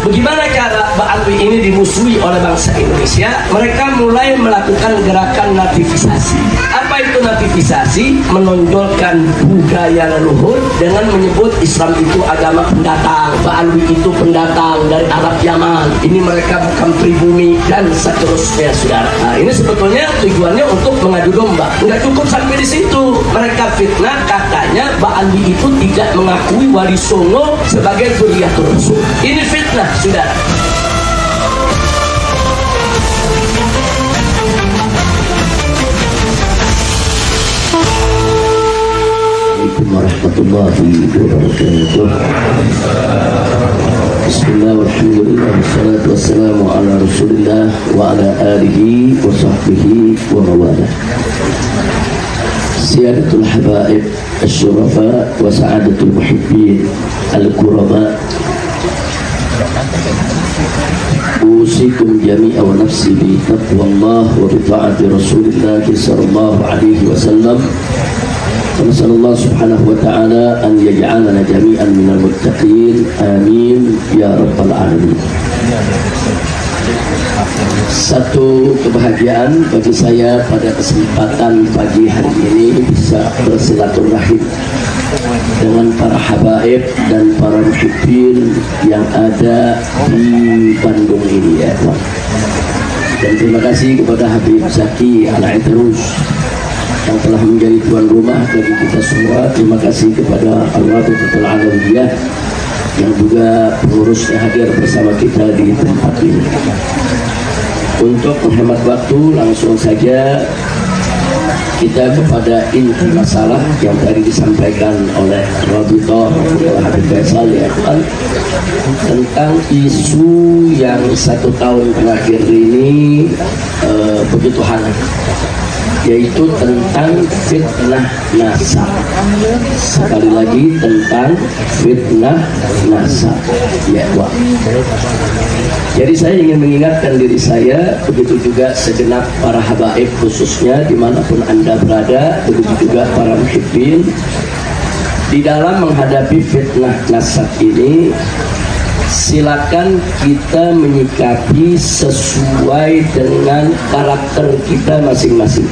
bagaimana cara Ba'alwi ini dimusuhi oleh bangsa Indonesia? Mereka mulai melakukan gerakan nativisasi. Apa itu nativisasi? Menonjolkan budaya leluhur dengan menyebut Islam itu agama pendatang, Ba'alwi itu pendatang dari Arab Yaman, ini mereka bukan pribumi, dan seterusnya, saudara. Nah, ini sebetulnya tujuannya untuk mengadu domba. Nggak cukup sampai di situ. Mereka fitnah katanya Ba'alwi itu tidak mengakui Wali Songo sebagai zuriyatul Rasul. Ini fitnah, saudara. Assalamualaikum warahmatullahi wabarakatuh. Bismillah walhamdulillah wassalatu wassalamu ala rasulillah wa ala alihi wa sahbihi wa mawalah. Siyadatul habaib asyurafa wa sa'adatul muhibbin al-kurama, usikum jami'a wa nafsi bi taqwallah wa bi ta'ati rasulillah sallallahu alaihi wasallam. ونسأل الله سبحانه وتعالى أن يجعلنا جميعا من المتقين آمين يا رب العالمين. Satu kebahagiaan bagi saya pada kesempatan pagi hari ini bisa bersilaturahim dengan para habaib dan para muhibbin yang ada di Bandung ini, ya Tuhan. Dan terima kasih kepada Habib Zaki Al-Idrus yang telah menjadi tuan rumah bagi kita semua. Terima kasih kepada Al-Rabitatul Alawiyah yang juga pengurusnya hadir bersama kita di tempat ini. Untuk menghemat waktu, langsung saja kita kepada inti masalah yang tadi disampaikan oleh Rabitah Habib Faisal, ya kan, tentang isu yang 1 tahun terakhir ini begitu hangat, yaitu tentang fitnah nasab. Sekali lagi tentang fitnah nasab, ya Wak. Jadi saya ingin mengingatkan diri saya, begitu juga segenap para habaib khususnya dimanapun Anda berada, begitu juga para muhibbin, di dalam menghadapi fitnah nasab ini, silakan kita menyikapi sesuai dengan karakter kita masing-masing.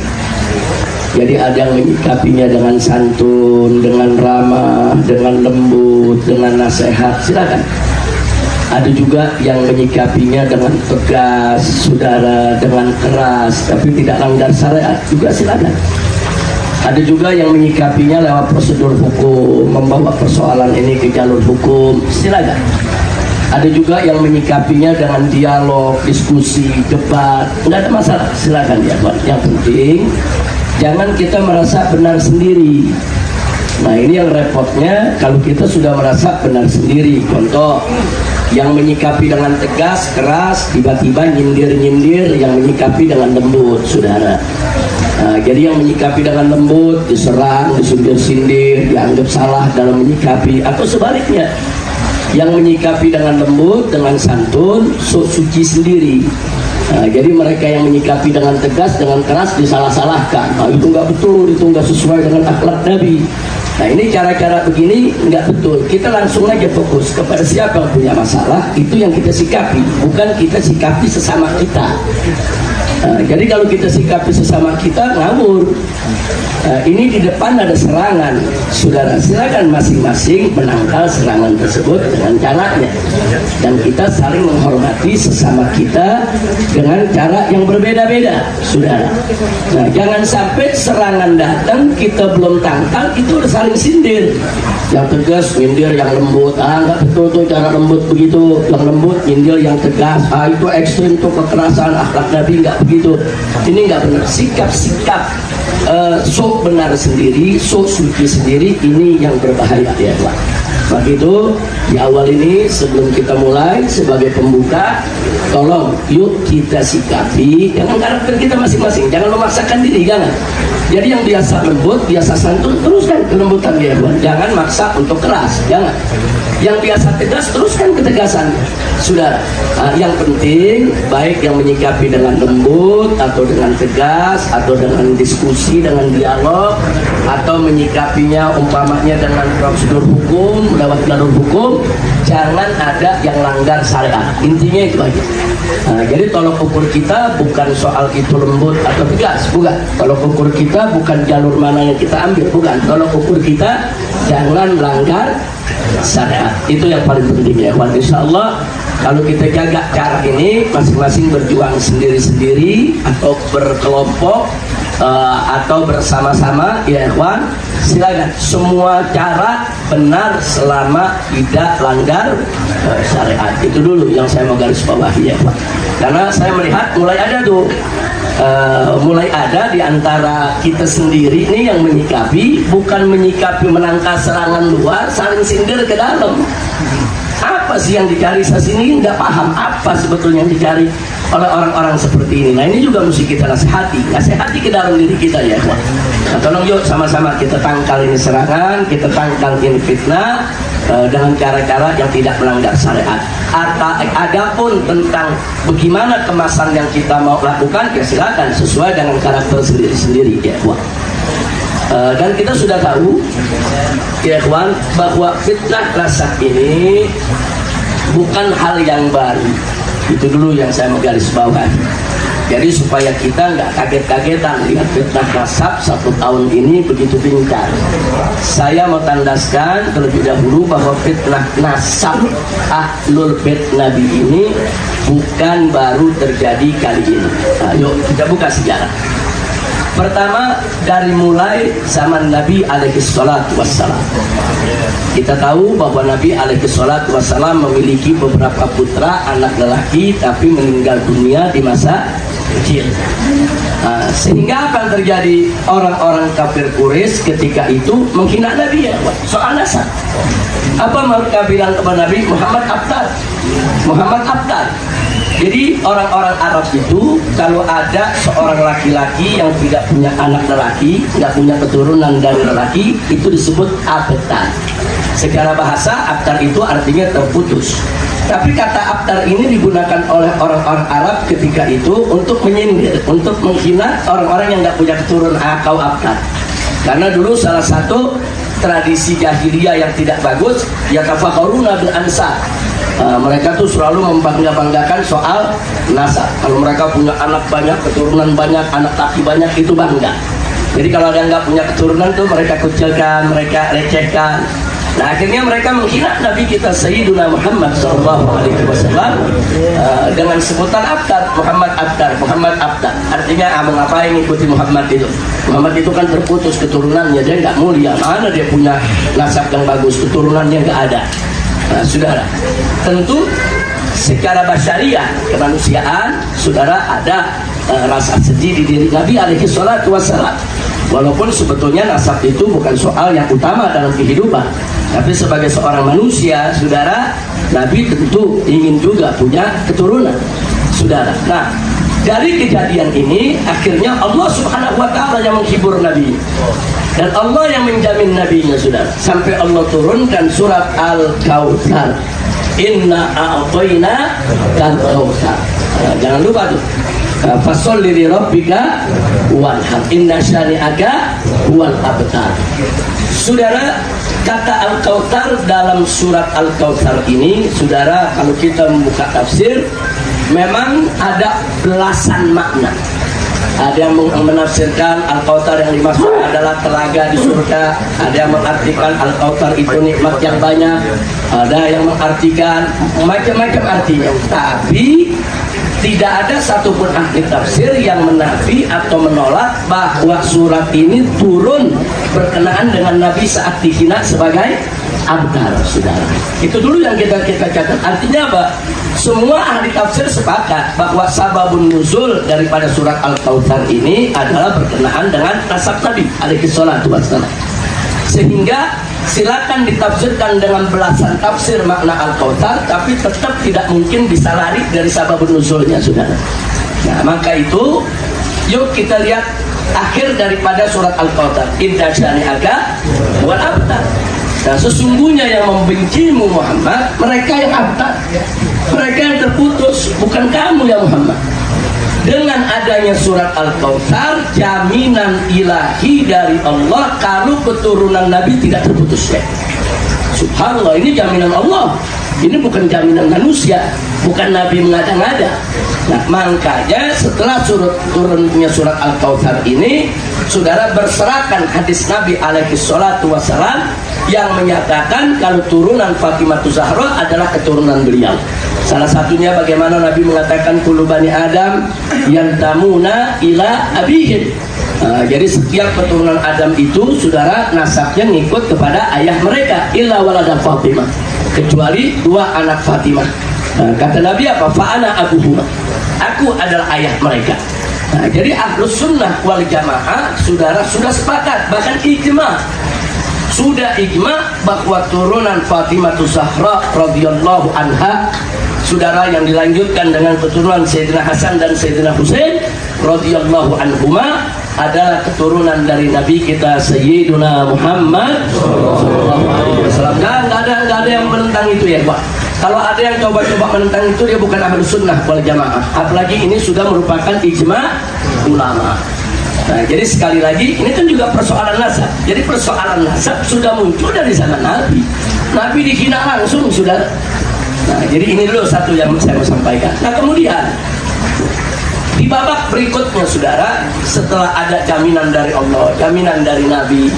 Jadi ada yang menyikapinya dengan santun, dengan ramah, dengan lembut, dengan nasihat, silakan. Ada juga yang menyikapinya dengan tegas, saudara, dengan keras, tapi tidak langgar syariat, juga silakan. Ada juga yang menyikapinya lewat prosedur hukum, membawa persoalan ini ke jalur hukum, silakan. Ada juga yang menyikapinya dengan dialog, diskusi, debat, nggak ada masalah, silakan ya Tuhan. Yang penting jangan kita merasa benar sendiri. Nah ini yang repotnya kalau kita sudah merasa benar sendiri. Contoh, yang menyikapi dengan tegas, keras, tiba-tiba nyindir-nyindir, yang menyikapi dengan lembut, saudara. Nah, jadi yang menyikapi dengan lembut diserang, disindir-sindir, dianggap salah dalam menyikapi, atau sebaliknya, yang menyikapi dengan lembut, dengan santun, suci sendiri. Nah, jadi mereka yang menyikapi dengan tegas, dengan keras disalah-salahkan. Nah, itu nggak betul, itu nggak sesuai dengan akhlak Nabi. Nah ini cara-cara begini nggak betul. Kita langsung aja fokus kepada siapa yang punya masalah, itu yang kita sikapi, bukan kita sikapi sesama kita. Jadi kalau kita sikapi sesama kita ngawur. Ini di depan ada serangan, saudara, silakan masing-masing menangkal serangan tersebut dengan caranya, dan kita saling menghormati sesama kita dengan cara yang berbeda-beda, saudara. Nah jangan sampai serangan datang kita belum tangkal, itu udah saling sindir, yang tegas nyindir yang lembut. Nggak betul tuh cara lembut begitu, yang lembut nyindir yang tegas, itu ekstrim tuh, kekerasan, akhlak Nabi nggak begitu. Ini nggak benar. Sikap-sikap sok benar sendiri, sok suci sendiri, ini yang berbahaya, ya Pak. Maka itu di awal ini sebelum kita mulai sebagai pembuka, tolong yuk kita sikapi dengan karakter kita masing-masing. Jangan memaksakan diri, jangan. Jadi yang biasa lembut, biasa santun, teruskan kelembutan ya ikhwan. Jangan maksa untuk keras, jangan. Yang biasa tegas, teruskan ketegasan. Sudah, yang penting baik yang menyikapi dengan lembut atau dengan tegas atau dengan diskusi, dengan dialog, atau menyikapinya umpamanya dengan prosedur hukum, lewat jalur hukum, jangan ada yang langgar syariat. Intinya itu aja. Jadi tolok ukur kita bukan soal itu lembut atau tegas, bukan. Tolok ukur kita bukan jalur mana yang kita ambil, bukan. Tolok ukur kita jangan langgar syariat. Itu yang paling penting ya. Insya Allah kalau kita jaga cara ini, masing-masing berjuang sendiri-sendiri atau berkelompok atau bersama-sama, ya ikhwan, silakan. Semua cara benar selama tidak langgar syariat. Itu dulu yang saya mau garis bawahi ya ikhwan. Karena saya melihat mulai ada tuh mulai ada di antara kita sendiri nih yang menyikapi, bukan menyikapi menangkal serangan luar, saling sindir ke dalam. Apa sih yang dicari? Saya sini nggak paham apa sebetulnya yang dicari oleh orang-orang seperti ini. Nah ini juga mesti kita nasihati ke dalam diri kita ya ikhwan. Nah, tolong yuk sama-sama kita tangkal ini serangan, kita tangkal ini fitnah dengan cara-cara yang tidak melanggar syariat. Adapun tentang bagaimana kemasan yang kita mau lakukan, ya silakan sesuai dengan karakter sendiri-sendiri ya ikhwan. Dan kita sudah tahu ya ikhwan bahwa fitnah nasab ini bukan hal yang baru. Itu dulu yang saya mau garis bawahi. Jadi supaya kita nggak kaget-kagetan lihat fitnah nasab 1 tahun ini begitu gencar. Saya mau tandaskan terlebih dahulu bahwa fitnah nasab Ahlul Bait Nabi ini bukan baru terjadi kali ini. Ayo kita buka sejarah. Pertama, dari mulai zaman Nabi alaihi salatu wassalam. Kita tahu bahwa Nabi alaihi salatu wassalam memiliki beberapa putra anak lelaki, tapi meninggal dunia di masa kecil. Sehingga apa yang terjadi? Orang-orang kafir Quraisy ketika itu menghina Nabi ya, soal nasab. Apa mereka bilang kepada Nabi? Muhammad Abtar. Muhammad Abtar. Jadi orang-orang Arab itu kalau ada seorang laki-laki yang tidak punya anak lelaki, nggak punya keturunan dari lelaki, itu disebut abtar. Secara bahasa abtar itu artinya terputus. Tapi kata abtar ini digunakan oleh orang-orang Arab ketika itu untuk menyindir, untuk menghina orang-orang yang nggak punya keturunan. Kau abtar. Karena dulu salah satu tradisi jahiliyah yang tidak bagus, ya tafakharuna bil ansab. Mereka tuh selalu membangga-banggakan soal nasab. Kalau mereka punya anak banyak, keturunan banyak, anak laki banyak, itu bangga. Jadi kalau ada yang nggak punya keturunan tuh mereka kucilkan, mereka lecehkan. Nah akhirnya mereka menghina Nabi kita Sayyiduna Muhammad SAW dengan sebutan Abtar, Muhammad Abtar, Muhammad Abtar. Artinya mengapa ngikuti Muhammad itu? Muhammad itu kan terputus keturunannya, dia nggak mulia. Mana dia punya nasab yang bagus, keturunannya nggak ada. Nah, saudara, tentu secara basyariah kemanusiaan, saudara, ada rasa sedih di diri Nabi alaihi salatu wassalam. Walaupun sebetulnya nasab itu bukan soal yang utama dalam kehidupan, tapi sebagai seorang manusia, saudara, Nabi tentu ingin juga punya keturunan, saudara. Nah, dari kejadian ini akhirnya Allah Subhanahu wa ta'ala yang menghibur Nabi, dan Allah yang menjamin nabinya, saudara, sampai Allah turunkan surat Al-Kautsar. Inna a'tayna kal-kautsar. Jangan lupa tuh. Fasholli li rabbika wanhar. Inna syani'aka huwal abtar. Saudara, kata Al-Kautsar dalam surat Al-Kautsar ini, saudara, kalau kita membuka tafsir, memang ada belasan makna. Ada yang menafsirkan Al-Kautsar yang dimaksud adalah telaga di surga, ada yang mengartikan Al-Kautsar itu nikmat yang banyak, ada yang mengartikan macam-macam artinya. Tapi tidak ada satupun ahli tafsir yang menafi atau menolak bahwa surat ini turun berkenaan dengan Nabi saat dihina sebagai abtar, saudara. Itu dulu yang kita catat. Artinya apa? Semua ahli tafsir sepakat bahwa sababun nuzul daripada surat Al-Kautsar ini adalah berkenaan dengan nasab Nabi alaihi salatu wassalam. Sehingga silakan ditafsirkan dengan belasan tafsir makna Al-Kautsar, tapi tetap tidak mungkin bisa lari dari sababun nuzulnya, saudara. Nah, maka itu yuk kita lihat akhir daripada surat Al-Kautsar, inna syani'aka wal abtar. Nah, sesungguhnya yang membencimu Muhammad, mereka yang abtar, mereka yang terputus, bukan kamu ya Muhammad. Dengan adanya surat Al-Kautsar, jaminan ilahi dari Allah kalau keturunan Nabi tidak terputus. Subhanallah, ini jaminan Allah. Ini bukan jaminan manusia, bukan Nabi mengada-ngada. Nah, makanya setelah turunnya surat Al-Kautsar ini, saudara berserakan hadis Nabi alaihi salatu wassalam yang menyatakan kalau turunan Fatimah Zahra adalah keturunan beliau. Salah satunya bagaimana Nabi mengatakan kullu bani Adam yantamuna ila abihim. Jadi setiap keturunan Adam itu saudara nasabnya ngikut kepada ayah mereka, illa walada Fatimah, kecuali dua anak Fatimah. Kata Nabi apa? Fa'ana abuhuma, aku adalah ayah mereka. Jadi Ahlus Sunnah wal Jamaah saudara sudah sepakat, bahkan ijma, sudah ijma bahwa turunan Fatimah Zahra radhiyallahu anha, saudara, yang dilanjutkan dengan keturunan Sayyidina Hasan dan Sayyidina Husain radhiyallahu anhuma, adalah keturunan dari Nabi kita Sayyiduna Muhammad sallallahu alaihi wasallam. Enggak ada yang menentang itu ya, Pak. Kalau ada yang coba-coba menentang itu, dia bukan Ahlus Sunnah wal Jamaah. Apalagi ini sudah merupakan ijma ulama. Nah, jadi sekali lagi ini kan juga persoalan nasab. Jadi persoalan nasab sudah muncul dari zaman Nabi. Nabi dihina langsung, saudara. Nah, jadi ini dulu satu yang saya mau sampaikan. Nah, kemudian di babak berikutnya, saudara, setelah ada jaminan dari Allah, jaminan dari Nabi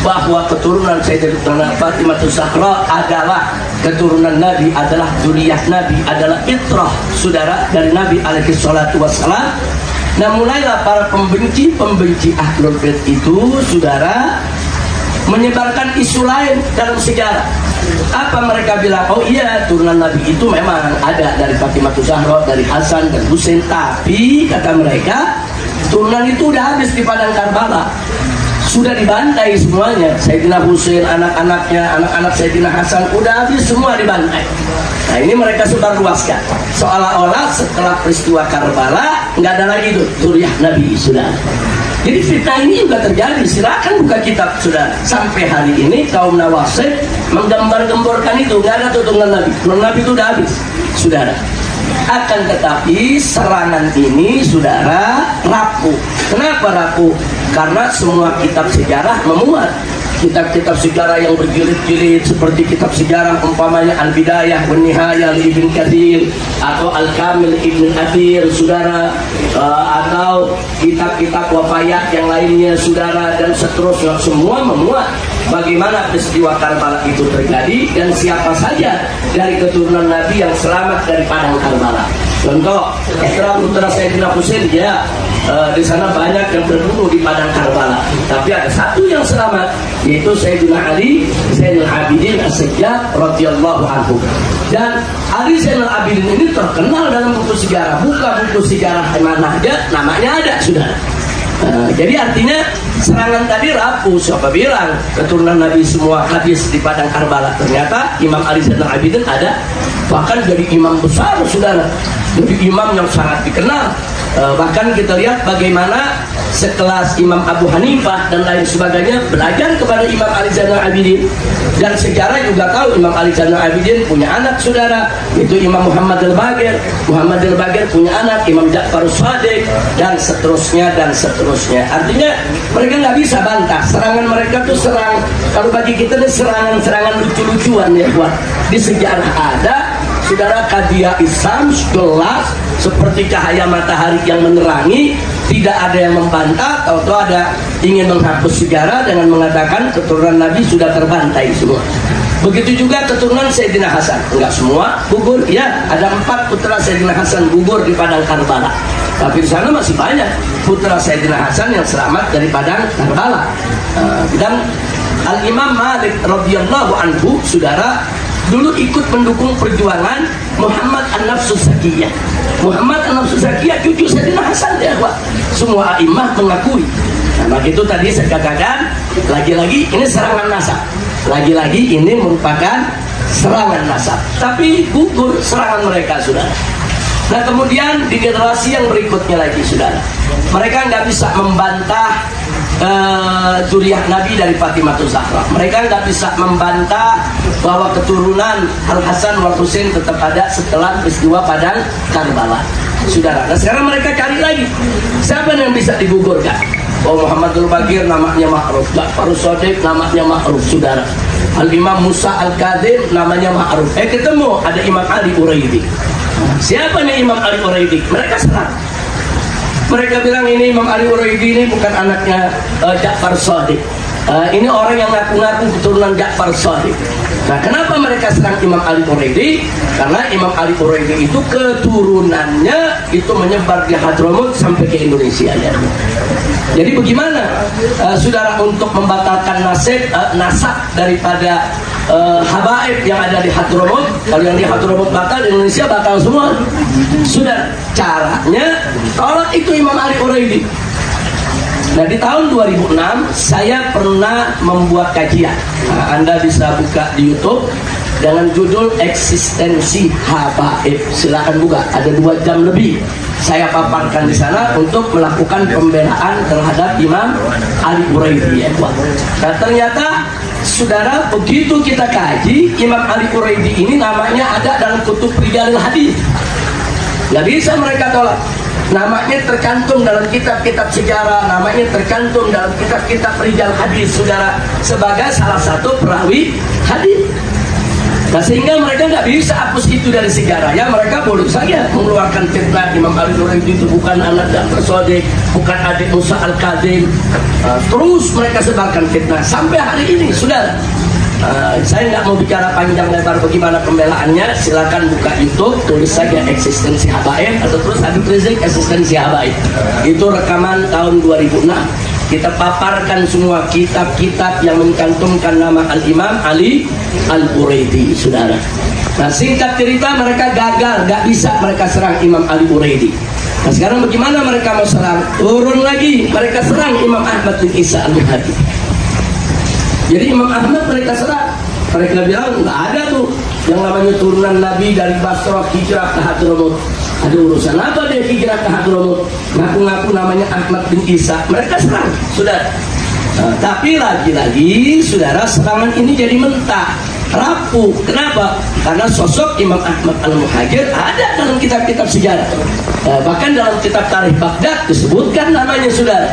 bahwa keturunan Sayyidatina Fatimah Zahra adalah keturunan Nabi, adalah zuriyah Nabi, adalah fitrah, saudara, dari Nabi alaihi salatu wassalam. Nah, mulailah para pembenci Ahlul Bait itu, saudara, menyebarkan isu lain dalam sejarah. Apa mereka bilang? Oh iya, turunan Nabi itu memang ada dari Fatimah Zahra, dari Hasan dan Husain, tapi kata mereka turunan itu udah habis di padang Karbala, sudah dibantai semuanya. Sayyidina Husain, anak-anaknya, anak-anak Sayyidina Hasan udah habis semua dibantai. Nah, ini mereka sebarluaskan seolah-olah setelah peristiwa Karbala nggak ada lagi tuh zuriyah Nabi, sudah. Jadi fitnah ini juga terjadi. Silakan buka kitab, sudah. Sampai hari ini kaum Nawasib menggambar-gemborkan itu, nggak ada turunan Nabi. Turunan Nabi itu udah habis, saudara. Akan tetapi serangan ini, saudara, rapuh. Kenapa rapuh? Karena semua kitab sejarah memuat. Kitab-kitab sejarah yang berjilid-jilid seperti kitab sejarah umpamanya Al-Bidayah wan Nihayah Ibn Katsir atau Al-Kamil Ibn Athir, saudara, atau kitab-kitab wafayat yang lainnya, saudara, dan seterusnya, semua memuat bagaimana peristiwa Karbala itu terjadi dan siapa saja dari keturunan Nabi yang selamat dari padang Karbala. Contoh, putra Sayyidina Husain, ya, di sana banyak yang terbunuh di padang Karbala, tapi ada satu yang selamat, yaitu Sayyidina Ali Zainul Abidin As-Sajjad radhiyallahu anhu. Dan Ali Zainul Abidin ini terkenal dalam buku sejarah. Buka buku sejarah mana aja namanya ada, saudara. Jadi artinya serangan tadi rapuh. Siapa bilang keturunan Nabi semua habis di padang Karbala? Ternyata Imam Ali Zainul Abidin ada, bahkan jadi imam besar, saudara, jadi imam yang sangat dikenal. Bahkan kita lihat bagaimana sekelas Imam Abu Hanifah dan lain sebagainya belajar kepada Imam Ali Zainul Abidin. Dan sejarah juga tahu Imam Ali Zainul Abidin punya anak, saudara, itu Imam Muhammad Al-Baqir. Muhammad Al-Baqir punya anak Imam Ja'far Shadiq, dan seterusnya dan seterusnya. Artinya mereka nggak bisa bantah. Serangan mereka tuh serang, kalau bagi kita ini serangan lucu-lucuan, ya, buat di sejarah ada, saudara, kadia Islam jelas seperti cahaya matahari yang menerangi, tidak ada yang membantah atau ada ingin menghapus sejarah dengan mengatakan keturunan Nabi sudah terbantai semua. Begitu juga keturunan Sayyidina Hasan, enggak semua gugur, ya, ada 4 putra Sayyidina Hasan gugur di padang Karbala, tapi di sana masih banyak putra Sayyidina Hasan yang selamat dari padang Karbala. Dan Al-Imam Malik radhiyallahu anhu, saudara, dulu ikut mendukung perjuangan Muhammad An-Nafsus Zakiyah. Muhammad An-Nafsus Zakiyah cucu Sayyidina Hasan, ya, Pak. Semua a'imah mengakui. Nah, begitu tadi saya katakan, lagi-lagi ini serangan nasab. Lagi-lagi ini merupakan serangan nasab. Tapi gugur serangan mereka, saudara. Nah kemudian di generasi yang berikutnya lagi saudara, mereka nggak bisa membantah zuriyah Nabi dari Fatimah Zahra. Mereka nggak bisa membantah bahwa keturunan Al Hasan wal Husain tetap ada setelah peristiwa Padang Karbala, saudara. Nah sekarang mereka cari lagi siapa yang bisa digugurkan. Oh, Muhammadul Bagir namanya ma'ruf, Ja'far Shadiq namanya ma'ruf, saudara. Al-Imam Musa Al-Kadhim namanya ma'ruf. Ketemu ada Imam Ali Uraidi. Siapa nih Imam Ali Uraidi? Mereka serang. Mereka bilang ini Imam Ali Uraidi ini bukan anaknya Ja'far Shadiq. Ini orang yang ngaku-ngaku keturunan Ja'far Shadiq. Nah, kenapa mereka serang Imam Ali Uraidi? Karena Imam Ali Uraidi itu keturunannya itu menyebar di Hadramut sampai ke Indonesia ya. Jadi bagaimana saudara untuk membatalkan nasab daripada habaib yang ada di Hadramut? Kalau yang di Hadramut batal, di Indonesia batal semua. Sudah caranya tolak itu Imam Ali Uraidi. Nah di tahun 2006 saya pernah membuat kajian. Nah, Anda bisa buka di YouTube dengan judul Eksistensi Habaib. Silakan buka, ada 2 jam lebih saya paparkan di sana untuk melakukan pembelaan terhadap Imam Ali Uraidi ya. Nah ternyata saudara begitu kita kaji, Imam Ali Uraidi ini namanya ada dalam kutub Rijalil Hadis. Nggak bisa mereka tolak. Namanya tercantum dalam kitab-kitab sejarah, namanya tercantum dalam kitab-kitab rijal hadis, saudara, sebagai salah satu perawi hadis. Nah sehingga mereka nggak bisa hapus itu dari sejarah ya. Mereka boleh saja mengeluarkan fitnah Imam Ali Uraidi itu bukan anak Ja'far Shadiq, bukan adik Musa Al-Kadhim. Terus mereka sebarkan fitnah sampai hari ini, saudara. Saya nggak mau bicara panjang lebar bagaimana pembelaannya. Silakan buka YouTube, tulis saja Eksistensi Habaib atau terus Habib Rizik Eksistensi Habaib. Itu rekaman tahun 2006. Kita paparkan semua kitab-kitab yang mencantumkan nama Al-Imam Ali Al-Uraidi, saudara. Nah singkat cerita mereka gagal, nggak bisa mereka serang Imam Ali Uraidi. Nah sekarang bagaimana mereka mau serang? Turun lagi, mereka serang Imam Ahmad bin Isa Al-Muhadi. Jadi Imam Ahmad mereka serang. Mereka bilang nggak ada tuh yang namanya turunan Nabi dari Basrah hijrah ke Hadramut. Ada urusan apa dia hijrah ke Hadramut? Ngaku-ngaku namanya Ahmad bin Isa. Mereka serang, saudara. Tapi lagi-lagi saudara, serangan ini jadi mentah, rapuh. Kenapa? Karena sosok Imam Ahmad Al-Muhajir ada dalam kitab-kitab sejarah. Bahkan dalam kitab Tarikh Baghdad disebutkan namanya, saudara.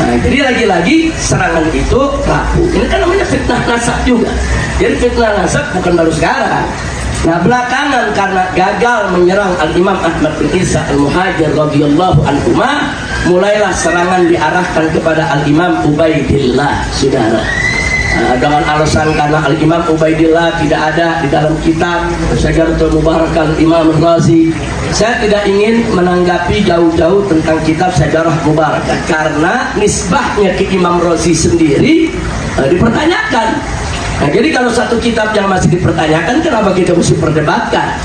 Nah, jadi lagi-lagi serangan itu rapuh. Ini kan namanya fitnah nasab juga. Jadi fitnah nasab bukan baru sekarang. Nah belakangan karena gagal menyerang Al-Imam Ahmad bin Isa Al-Muhajir radhiyallahu anhu, mulailah serangan diarahkan kepada Al-Imam Ubaidillah, saudara. Dengan alasan karena Al-Imam Ubaidillah tidak ada di dalam kitab Syajaratul Mubarakah Imam Razi. Saya tidak ingin menanggapi jauh-jauh tentang kitab Syajarah Mubarakah karena nisbahnya ke Imam Razi sendiri dipertanyakan. Nah, jadi kalau satu kitab yang masih dipertanyakan, kenapa kita mesti perdebatkan?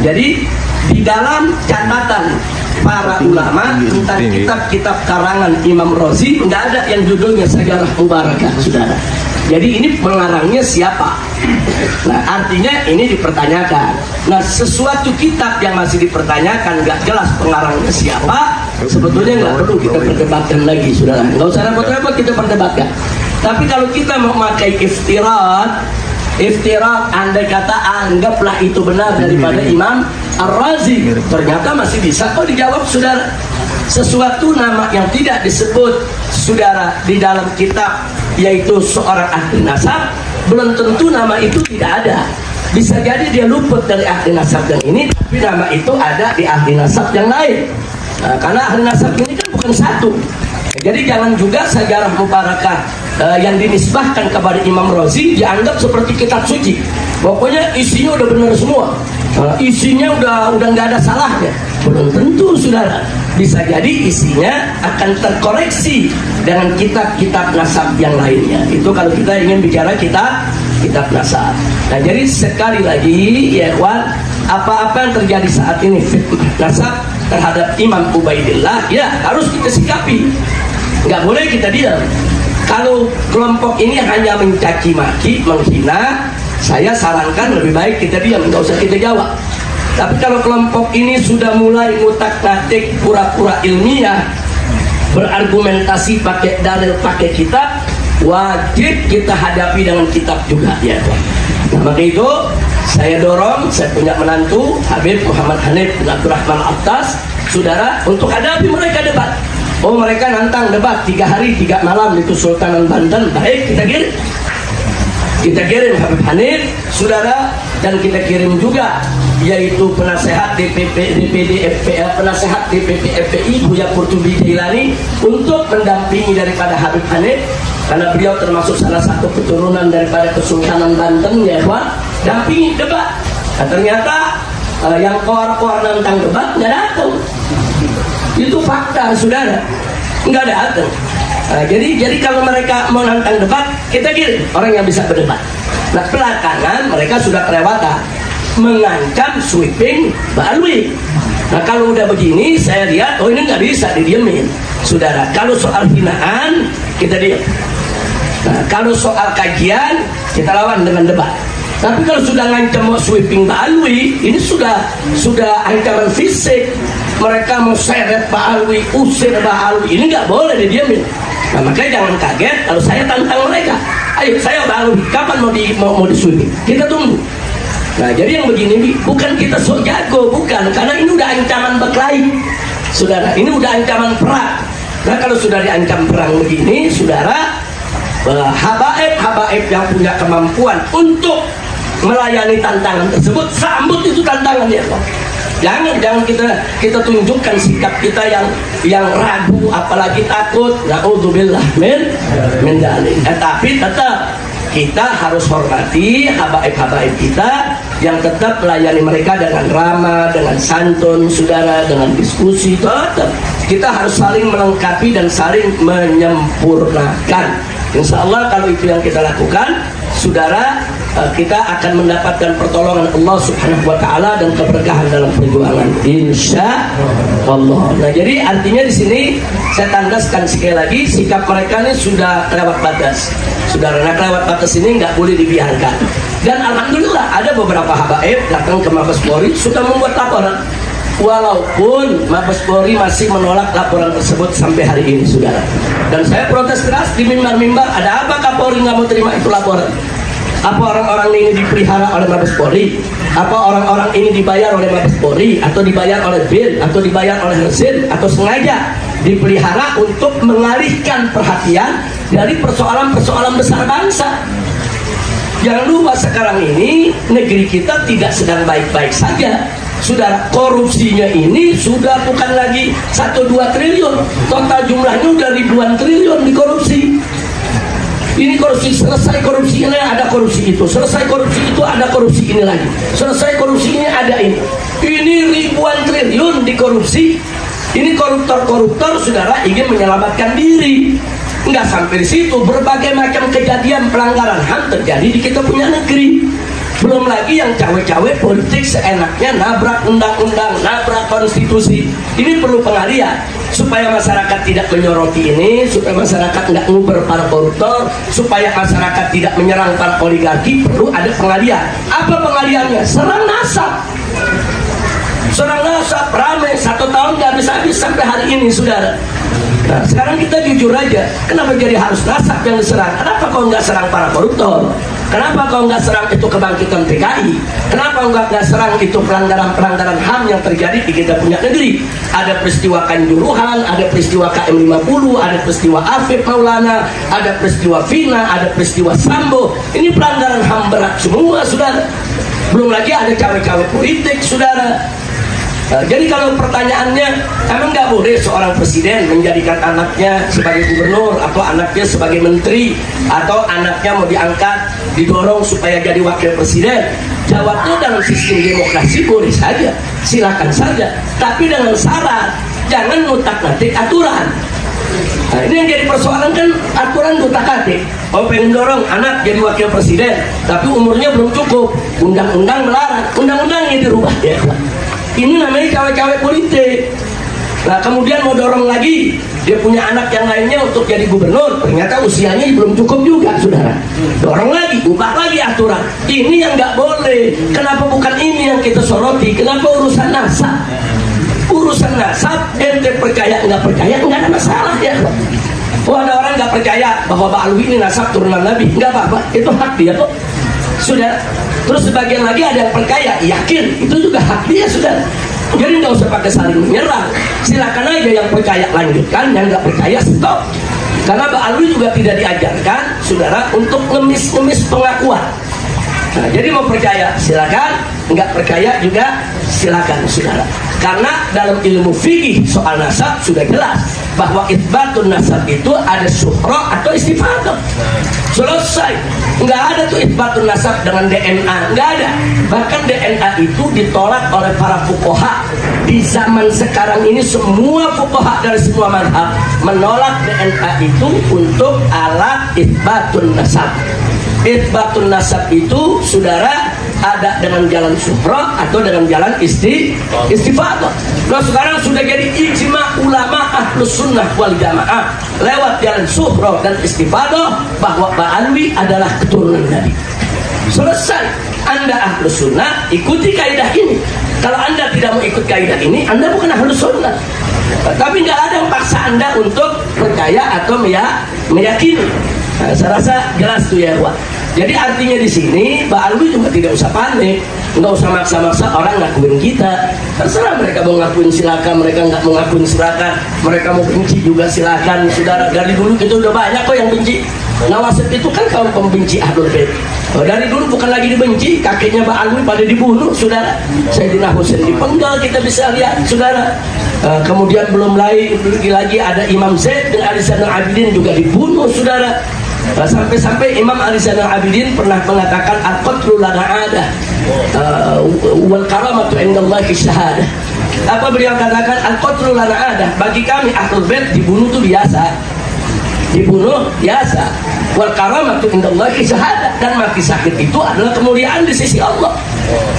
Jadi di dalam catatan para ulama tentang kitab-kitab karangan Imam Razi nggak ada yang judulnya Syajarah Mubarakah, saudara. Jadi ini pengarangnya siapa? Nah artinya ini dipertanyakan. Nah sesuatu kitab yang masih dipertanyakan nggak jelas pengarangnya siapa, sebetulnya nggak perlu kita perdebatkan lagi, saudara. Nggak usah repot-repot kita perdebatkan. Tapi kalau kita mau memakai iftirat, andai kata anggaplah itu benar daripada Imam Ar-Razi, ternyata masih bisa kok dijawab, saudara. Sesuatu nama yang tidak disebut, saudara, di dalam kitab, yaitu seorang ahli nasab, belum tentu nama itu tidak ada. Bisa jadi dia luput dari ahli nasab yang ini, tapi nama itu ada di ahli nasab yang lain. Karena ahli nasab ini kan bukan satu. Jadi jangan juga Syajarah Mubarakah yang dinisbahkan kepada Imam Razi dianggap seperti kitab suci. Pokoknya isinya udah benar semua, isinya udah nggak ada salahnya. Belum tentu, saudara. Bisa jadi isinya akan terkoreksi dengan kitab-kitab nasab yang lainnya. Itu kalau kita ingin bicara kitab nasab. Nah jadi sekali lagi ya kawan, apa-apa yang terjadi saat ini nasab terhadap Imam Ubaidillah ya harus kita sikapi. Nggak boleh kita diam. Kalau kelompok ini hanya mencaci maki, menghina, saya sarankan lebih baik kita diam, nggak usah kita jawab. Tapi kalau kelompok ini sudah mulai ngutak-ngatik pura-pura ilmiah, berargumentasi pakai dalil, pakai kitab, wajib kita hadapi dengan kitab juga ya. Nah, maka itu saya dorong, saya punya menantu Habib Muhammad Hanif bin Abdurrahman Attas, saudara, untuk hadapi mereka debat. Oh, mereka nantang debat 3 hari 3 malam itu Sultanan Banten. Baik, kita kirim Habib Hanif, saudara, dan kita kirim juga yaitu penasehat penasehat DPP FPI Buya Qurtubi Jailani untuk mendampingi daripada Habib Hanif, karena beliau termasuk salah satu keturunan daripada Kesultanan Banten ya, dampingi debat. Nah, ternyata yang koar-koar nantang debat nggak datang. Itu fakta, saudara, nggak datang. Jadi kalau mereka mau nantang debat, kita kirim orang yang bisa berdebat. Nah, belakangan mereka sudah kelewatan mengancam sweeping Mbak Alwi. Nah, kalau udah begini, saya lihat, oh ini nggak bisa didiemin, saudara. Kalau soal hinaan, kita diam. Nah, kalau soal kajian, kita lawan dengan debat. Tapi kalau sudah ngancam mau sweeping Mbak Alwi, ini sudah ancaman fisik. Mereka mau seret Mbak Alwi, usir Mbak Alwi, ini nggak boleh didiemin. Nah, makanya jangan kaget kalau saya tantang mereka. Ayo, saya Mbak Alwi, kapan mau di sweeping? Kita tunggu. Nah, jadi yang begini bukan kita sok jago, bukan, karena ini udah ancaman berkelahi, saudara. Ini udah ancaman perang. Nah, kalau sudah diancam perang begini, saudara, habaib yang punya kemampuan untuk melayani tantangan tersebut, sambut itu tantangan ya. Jangan kita tunjukkan sikap kita yang ragu, apalagi takut. Na'udzubillah min dzalik. Tapi tetap kita harus hormati habaib-habaib kita yang tetap melayani mereka dengan ramah, dengan santun, saudara, dengan diskusi. Tetap kita harus saling melengkapi dan saling menyempurnakan. Insya Allah kalau itu yang kita lakukan, saudara, kita akan mendapatkan pertolongan Allah Subhanahu wa taala dan keberkahan dalam perjuangan, insya Allah. Nah, jadi artinya di sini saya tandaskan sekali lagi, sikap mereka ini sudah lewat batas, saudara. Nah, lewat batas ini nggak boleh dibiarkan. Dan alhamdulillah ada beberapa habaib datang ke Mabes Polri sudah membuat laporan, walaupun Mabes Polri masih menolak laporan tersebut sampai hari ini, saudara. Dan saya protes keras di mimbar-mimbar, ada apa Kapolri nggak mau terima itu laporan? Apa orang-orang ini dipelihara oleh Mabes Polri? Apa orang-orang ini dibayar oleh Mabes Polri? Atau dibayar oleh BIN? Atau dibayar oleh mesin? Atau sengaja dipelihara untuk mengalihkan perhatian dari persoalan-persoalan besar bangsa? Jangan lupa sekarang ini negeri kita tidak sedang baik-baik saja, saudara. Korupsinya ini sudah bukan lagi 1-2 triliun, total jumlahnya udah ribuan triliun dikorupsi. Ini korupsi, selesai korupsi ini ada korupsi itu, selesai korupsi itu ada korupsi ini lagi, selesai korupsi ini ada ini. Ini ribuan triliun dikorupsi. Ini koruptor-koruptor, saudara, ingin menyelamatkan diri. Enggak sampai di situ, berbagai macam kejadian pelanggaran HAM terjadi di kita punya negeri. Belum lagi yang cawe-cawe politik seenaknya, nabrak undang-undang, nabrak konstitusi. Ini perlu pengalihan supaya masyarakat tidak menyoroti ini, supaya masyarakat nggak nguber para koruptor, supaya masyarakat tidak menyerang para oligarki. Perlu ada pengalihan. Apa pengalihannya? Serang nasab. Serang nasab ramai 1 tahun nggak habis-habis sampai hari ini, saudara. Nah, sekarang kita jujur aja, kenapa jadi harus nasab yang diserang? Kenapa kau nggak serang para koruptor? Kenapa kau nggak serang itu kebangkitan PKI? Kenapa nggak serang itu pelanggaran-pelanggaran HAM yang terjadi di kita punya negeri? Ada peristiwa Kanjuruhan, ada peristiwa KM50, ada peristiwa Afif Maulana, ada peristiwa Vina, ada peristiwa Sambo. Ini pelanggaran HAM berat semua, saudara. Belum lagi ada cawe-cawe politik, saudara. Jadi kalau pertanyaannya, emang nggak boleh seorang presiden menjadikan anaknya sebagai gubernur, atau anaknya sebagai menteri, atau anaknya mau diangkat, didorong supaya jadi wakil presiden? Jawabnya, dalam sistem demokrasi boleh saja, silakan saja, tapi dengan syarat jangan ngutak-ngatik aturan. Nah, ini yang jadi persoalan kan, aturan ngutak-ngatik. Oh, pengen dorong anak jadi wakil presiden, tapi umurnya belum cukup, undang-undang melarang, undang-undangnya dirubah ya. Ini namanya cawe-cawe politik. Nah, kemudian mau dorong lagi dia punya anak yang lainnya untuk jadi gubernur, ternyata usianya belum cukup juga, saudara. Dorong lagi, ubah lagi aturan. Ini yang nggak boleh. Kenapa bukan ini yang kita soroti? Kenapa urusan nasab? Urusan nasab, ente percaya nggak ada masalah ya. Oh, ada orang nggak percaya bahwa Pak Alwi ini nasab turunan Nabi, nggak apa-apa, itu hak dia kok, sudah. Terus sebagian lagi ada yang percaya, yakin, itu juga hak dia, sudah. Jadi nggak usah pakai saling menyerang. Silakan aja yang percaya lanjutkan, yang nggak percaya stop. Karena Pak Alwi juga tidak diajarkan, saudara, untuk ngemis pengakuan. Nah, jadi mau percaya silakan, nggak percaya juga silakan, saudara. Karena dalam ilmu fikih soal nasab sudah jelas bahwa itsbatun nasab itu ada syuhro atau istifadah. Selesai. Nggak ada tuh itsbatun nasab dengan DNA, nggak ada. Bahkan DNA itu ditolak oleh para fuqaha. Di zaman sekarang ini semua fuqaha dari semua mazhab menolak DNA itu untuk alat itsbatun nasab. Itsbatun nasab itu, saudara, ada dengan jalan syuhro atau dengan jalan istifadah. Nah, sekarang sudah jadi ijma ulama ahlus sunnah wal jamaah lewat jalan syuhro dan istifadah bahwa Pak Alwi adalah keturunan Nabi. Selesai. Anda ahlus sunnah, ikuti kaidah ini. Kalau Anda tidak mau ikut kaidah ini, Anda bukan ahlus sunnah. Tapi nggak ada yang paksa Anda untuk percaya atau meyakini. Nah, saya rasa jelas tuh ya, Wak. Jadi artinya di sini Pak Alwi juga tidak usah panik, nggak usah maksa-maksa orang ngakuin kita. Terserah mereka mau ngakuin silakan, mereka nggak mau ngakuin silakan, mereka mau benci juga silakan, saudara. Dari dulu kita udah banyak kok yang benci. Nawasib itu kan kaum pembenci Ahlul Bait. Dari dulu bukan lagi dibenci, kakeknya Pak Alwi pada dibunuh, saudara. Sayyidina Husain dipenggal, kita bisa lihat, saudara. Kemudian belum lagi ada Imam Zaid dan Ali Zainal Abidin juga dibunuh, saudara. Sampai-sampai Imam Ali Zainal Abidin pernah mengatakan al-qatlu lana adah wal karamatu indallahi syahadah. Apa beliau katakan? Al-qatlu lana adah, bagi kami Ahlul Bait dibunuh itu biasa. Dibunuh biasa. Wal karamatu indallahi syahadah, dan mati syahid itu adalah kemuliaan di sisi Allah.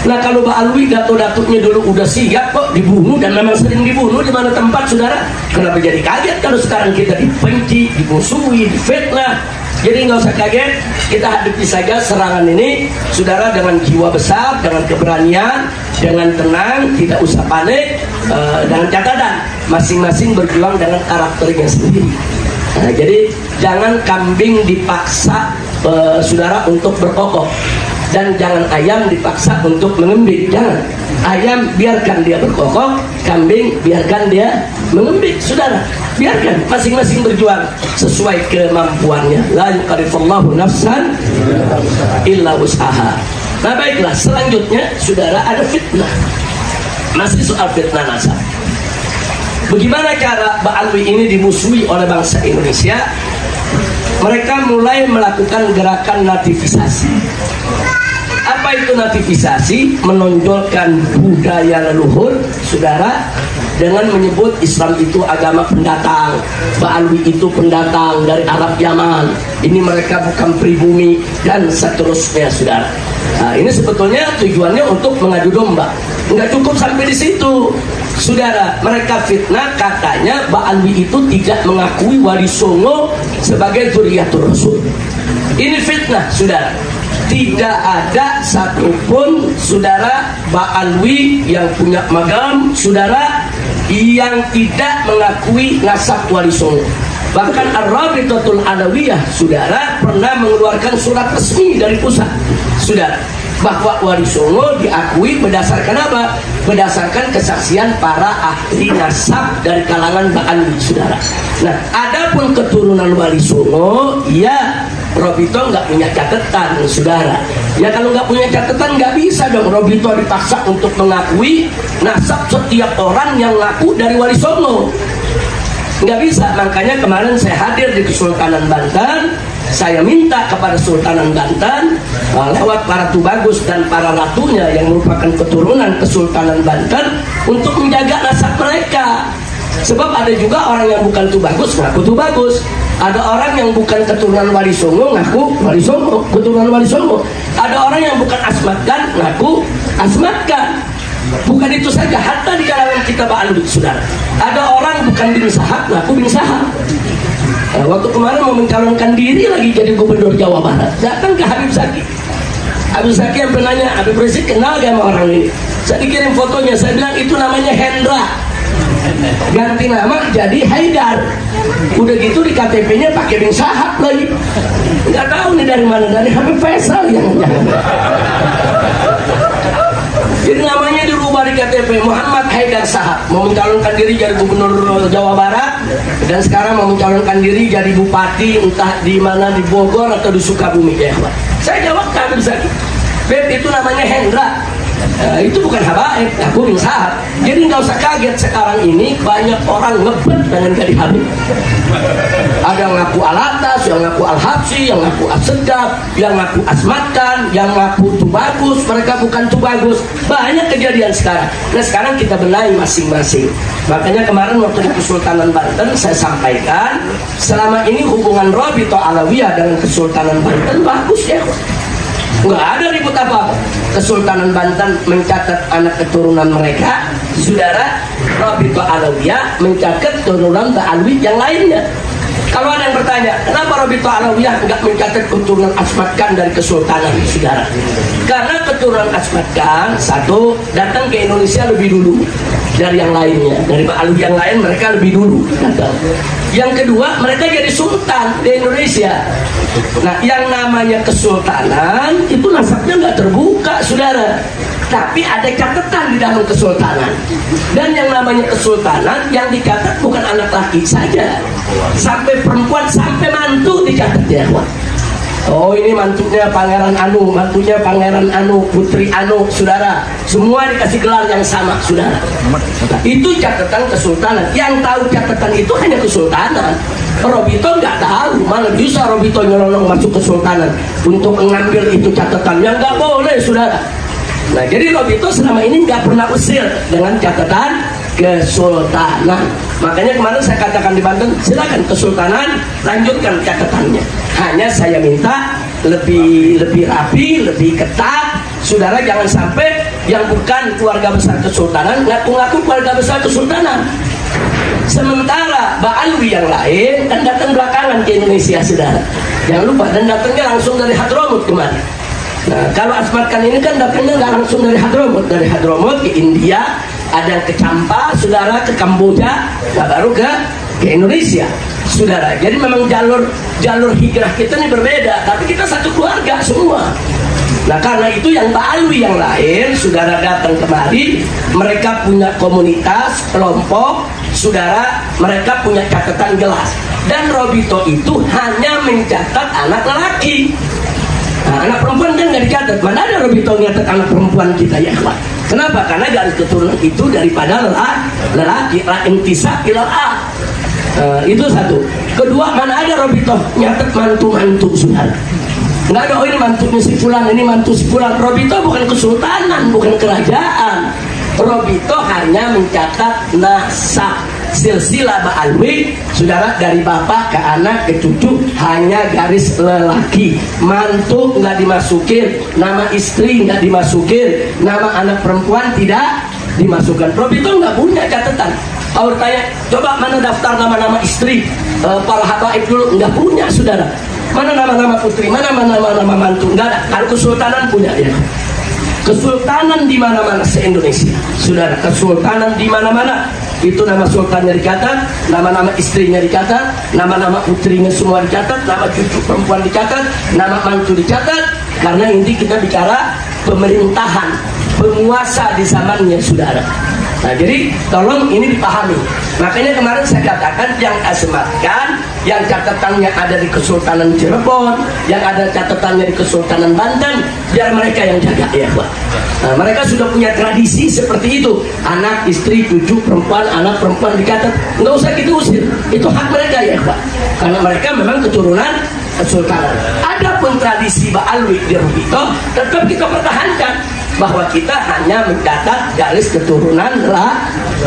Nah, kalau Pak Alwi datuk-datuknya dulu udah siap kok dibunuh, dan memang sering dibunuh di mana tempat, saudara. Kenapa jadi kaget kalau sekarang kita dibenci, dimusuhi, difitnah? Jadi nggak usah kaget, kita hadapi saja serangan ini, saudara, dengan jiwa besar, dengan keberanian, dengan tenang, tidak usah panik, dengan catatan masing-masing berjuang dengan karakternya sendiri. Nah, jadi jangan kambing dipaksa, saudara, untuk berkokok, dan jangan ayam dipaksa untuk mengembik. Jangan. Ayam biarkan dia berkokok, kambing biarkan dia mengembik, saudara. Biarkan masing-masing berjuang sesuai kemampuannya. La yukallifullahu nafsan illa wus'aha. Nah, baiklah, selanjutnya, saudara, ada fitnah. Masih soal fitnah nasab. Bagaimana cara Pak Alwi ini dimusuhi oleh bangsa Indonesia? Mereka mulai melakukan gerakan nativisasi. Apa itu nativisasi? Menonjolkan budaya leluhur, saudara, dengan menyebut Islam itu agama pendatang, Pak Alwi itu pendatang dari Arab Yaman, ini mereka bukan pribumi, dan seterusnya, saudara. Nah, ini sebetulnya tujuannya untuk mengadu domba. Nggak cukup sampai di situ, saudara. Mereka fitnah, katanya Pak Alwi itu tidak mengakui Wali Songo sebagai dzurriyyatur Rasul. Ini fitnah, saudara. Tidak ada satupun, saudara, Pak Alwi yang punya magam, saudara, yang tidak mengakui nasab Wali Songo. Bahkan Ar-Rabitatul Alawiyah, saudara, pernah mengeluarkan surat resmi dari pusat, saudara, bahwa Wali Songo diakui berdasarkan apa? Berdasarkan kesaksian para ahli nasab dari kalangan Pak Alwi, saudara. Nah, adapun keturunan Wali Songo, ya, Robito nggak punya catatan, saudara. Ya, kalau nggak punya catatan nggak bisa dong Robito dipaksa untuk mengakui nasab setiap orang yang ngaku dari Wali Songo. Nggak bisa. Makanya kemarin saya hadir di Kesultanan Banten, saya minta kepada Kesultanan Banten lewat para Tubagus dan para ratunya yang merupakan keturunan Kesultanan Banten untuk menjaga nasab mereka. Sebab ada juga orang yang bukan Tubagus ngaku Tubagus, ada orang yang bukan keturunan Wali Songo ngaku Wali Songo, keturunan Wali Songo, ada orang yang bukan Asmatkan ngaku Asmatkan. Bukan itu saja, hatta di kalangan kita Ba'alwi, saudara, ada orang bukan bin Sahab, ngaku bin Sahab. Waktu kemarin mau mencalonkan diri lagi jadi gubernur Jawa Barat, datang ke Habib Zaki. Habib Zaki yang penanya, Habib Rizik kenal gak sama orang ini? Saya dikirim fotonya, saya bilang itu namanya Hendra, ganti nama jadi Haidar. Udah gitu di KTP-nya pakai bin Sahab lagi. Nggak tahu nih dari mana, dari Habib Faisal yang jadi namanya dirubah di KTP, Muhammad Haidar Sahab. Mau mencalonkan diri jadi gubernur Jawa Barat, dan sekarang mau mencalonkan diri jadi bupati, entah di mana, di Bogor atau di Sukabumi ya. Saya jawab ke Habib Zaki, Beb, itu namanya Hendra. Itu bukan habaib, aku bin Sahab. Jadi nggak usah kaget, sekarang ini banyak orang ngebet dengan jadi Habib. Ada yang ngaku Al-Atas, yang ngaku Al-Habsi, yang ngaku As-Sedap, yang ngaku Asmatkan, yang ngaku Tubagus. Mereka bukan Tubagus. Banyak kejadian sekarang. Nah sekarang kita benahi masing-masing. Makanya kemarin waktu di Kesultanan Banten saya sampaikan, selama ini hubungan Rabithah Alawiyah dengan Kesultanan Banten bagus ya. Nggak ada ribut apa. Kesultanan Banten mencatat anak keturunan mereka, saudara, Rabithah Alawiyah mencatat keturunan Ba'alwi yang lainnya. Kalau ada yang bertanya, kenapa Rabithah Alawiyah nggak mencatat keturunan Asmat Khan dari Kesultanan, saudara? Karena keturunan Asmat Khan, satu, datang ke Indonesia lebih dulu dari yang lainnya. Dari Ba'alwi yang lain mereka lebih dulu datang. Yang kedua, mereka jadi sultan di Indonesia. Nah, yang namanya kesultanan itu nasabnya nggak terbuka, saudara. Tapi ada catatan di dalam kesultanan. Dan yang namanya kesultanan yang dicatat bukan anak laki saja, sampai perempuan, sampai mantu dicatat ya. Oh ini mantunya Pangeran Anu, mantunya Pangeran Anu, Putri Anu, saudara. Semua dikasih gelar yang sama, saudara. Itu catatan kesultanan. Yang tahu catatan itu hanya kesultanan. Rabithah nggak tahu, malah bisa Rabithah nyolong masuk kesultanan untuk mengambil itu catatan yang nggak boleh, saudara. Nah jadi Rabithah selama ini nggak pernah usir dengan catatan kesultanan. Makanya kemarin saya katakan di Banten, silakan kesultanan lanjutkan catatannya. Hanya saya minta lebih rapi, lebih ketat, saudara. Jangan sampai yang bukan keluarga besar kesultanan ngaku-ngaku keluarga besar kesultanan. Sementara Ba'alwi yang lain kan datang belakangan ke Indonesia, saudara. Jangan lupa, dan datangnya langsung dari Hadramut kemarin. Nah, kalau Asmat Khan ini kan datangnya nggak langsung dari Hadramut ke India, ada ke Champa, saudara, ke Kamboja, nah baru ke Indonesia, saudara. Jadi memang jalur hijrah kita ini berbeda, tapi kita satu keluarga semua. Nah karena itu yang Ba'alwi yang lain, saudara, datang kemari, mereka punya komunitas, kelompok, saudara, mereka punya catatan jelas. Dan Rabithah itu hanya mencatat anak lelaki. Nah, anak perempuan kan nggak dicatat. Mana ada Rabithah nyatat anak perempuan kita ya, Pak? Kenapa? Karena garis keturunan itu daripada lelaki, intisab ilal A. Itu satu. Kedua, mana ada Rabithah nyatat mantu-mantu, saudara? Nggak ada. Oh ini mantunya si fulan, ini mantu si fulan. Rabithah bukan kesultanan, bukan kerajaan. Rabithah hanya mencatat nasab silsilah Ba'alwi, saudara, dari bapak ke anak ke cucu, hanya garis lelaki. Mantu nggak dimasukin, nama istri nggak dimasukin, nama anak perempuan tidak dimasukkan. Rabithah nggak punya catatan. Kalau tanya, coba mana daftar nama-nama istri para habaib dulu, nggak punya, saudara. Mana nama-nama putri, mana nama-nama mantu, nggak ada. Kalau kesultanan punya ya. Kesultanan di mana-mana se-Indonesia, saudara. Kesultanan di mana-mana. Itu nama sultannya dicatat, nama-nama istrinya dicatat, nama-nama putrinya semua dicatat, nama cucu perempuan dicatat, nama mantu dicatat. Karena inti kita bicara pemerintahan, penguasa di zamannya, saudara. Nah jadi tolong ini dipahami. Makanya kemarin saya katakan yang Asmatkan, yang catatannya ada di Kesultanan Cirebon, yang ada catatannya di Kesultanan Banten, biar mereka yang jaga ya, Pak. Nah, mereka sudah punya tradisi seperti itu. Anak, istri, cucu, perempuan, anak perempuan dicatat. Nggak usah kita usir. Itu hak mereka ya, Pak. Karena mereka memang keturunan kesultanan. Adapun tradisi Ba'alwi di Rabithah tetap kita pertahankan, bahwa kita hanya mencatat garis keturunan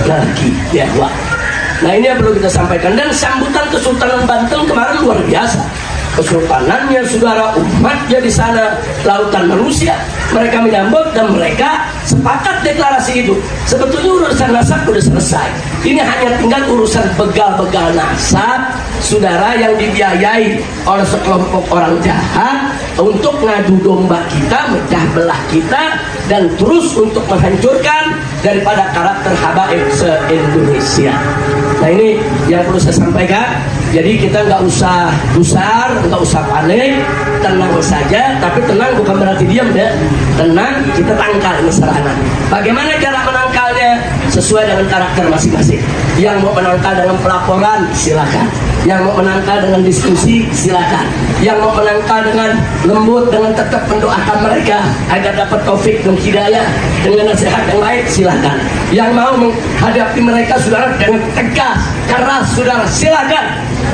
laki ya, Pak. Nah ini yang perlu kita sampaikan. Dan sambutan Kesultanan Banten kemarin luar biasa. Kesultanannya, saudara, umatnya di sana, lautan manusia, mereka menyambut dan mereka sepakat deklarasi itu. Sebetulnya urusan nasab sudah selesai. Ini hanya tinggal urusan begal-begal nasab, saudara, yang dibiayai oleh sekelompok orang jahat untuk ngadu domba kita, mecah belah kita, dan terus untuk menghancurkan daripada karakter habaib se-Indonesia. Nah, ini yang perlu saya sampaikan. Jadi kita nggak usah gusar, nggak usah panik, tenang saja. Tapi tenang bukan berarti diam ya. Tenang, kita tangkal ini serana. Bagaimana cara menangkalnya? Sesuai dengan karakter masing-masing. Yang mau menangkal dengan pelaporan, silakan. Yang mau menangkal dengan diskusi, silakan. Yang mau menangkal dengan lembut, dengan tetap mendoakan mereka agar dapat taufik dan hidayah dengan nasihat yang baik, silakan. Yang mau menghadapi mereka, saudara, dengan tegas, keras, saudara, silakan.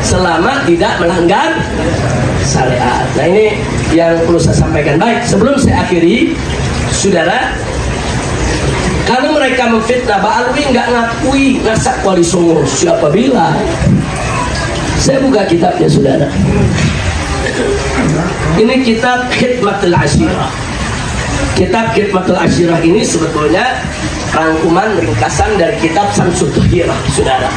Selama tidak melanggar syariat. Nah, ini yang perlu saya sampaikan. Baik, sebelum saya akhiri, saudara, kalau mereka memfitnah Pak Alwi nggak ngakui nasab Wali Songo, siapa bilang? Saya buka kitabnya, saudara. Ini kitab Khidmatul Ashirah. Kitab Khidmatul Ashirah ini sebetulnya rangkuman ringkasan dari kitab Samsud Dhahirah, saudara.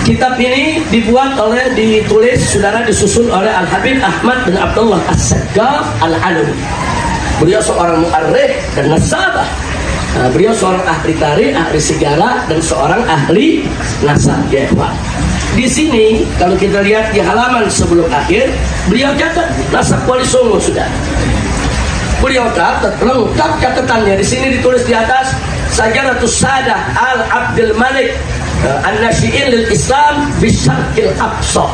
Kitab ini ditulis, saudara, disusun oleh Al-Habib Ahmad bin Abdullah As-Saggaf Al-Alawi. Beliau seorang mu'arrikh dan nasabah. Beliau seorang ahli tarikh, ahli sejarah, dan seorang ahli nasab, ya Pak. Di sini kalau kita lihat di halaman sebelum akhir, beliau catat nasab Wali Songo, sudah. Beliau catat lengkap catatannya. Di sini ditulis di atas Sajaratus Sadah Al-Abdul Malik An-Nasyi'in lil Islam bisyarqil Aqsa.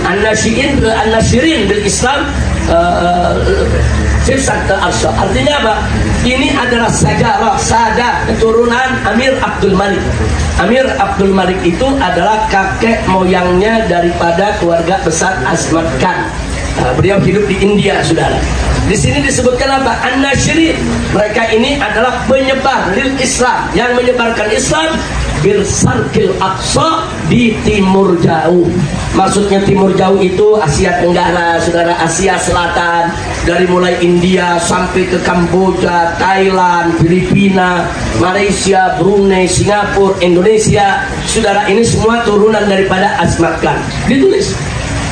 An-Nasyirin bil Islam Syarqil Aqsa. Artinya apa? Ini adalah sadah keturunan Amir Abdul Malik. Amir Abdul Malik itu adalah kakek moyangnya daripada keluarga besar Asmat Khan. Beliau hidup di India, saudara. Di sini disebutkan apa? An-Nasyirin. Mereka ini adalah penyebar lil Islam, yang menyebarkan Islam bil Syarqil Aqsa, di timur jauh. Maksudnya timur jauh itu Asia Tenggara, saudara, Asia Selatan, dari mulai India sampai ke Kamboja, Thailand, Filipina, Malaysia, Brunei, Singapura, Indonesia, saudara, ini semua turunan daripada Asmat Khan. Ditulis.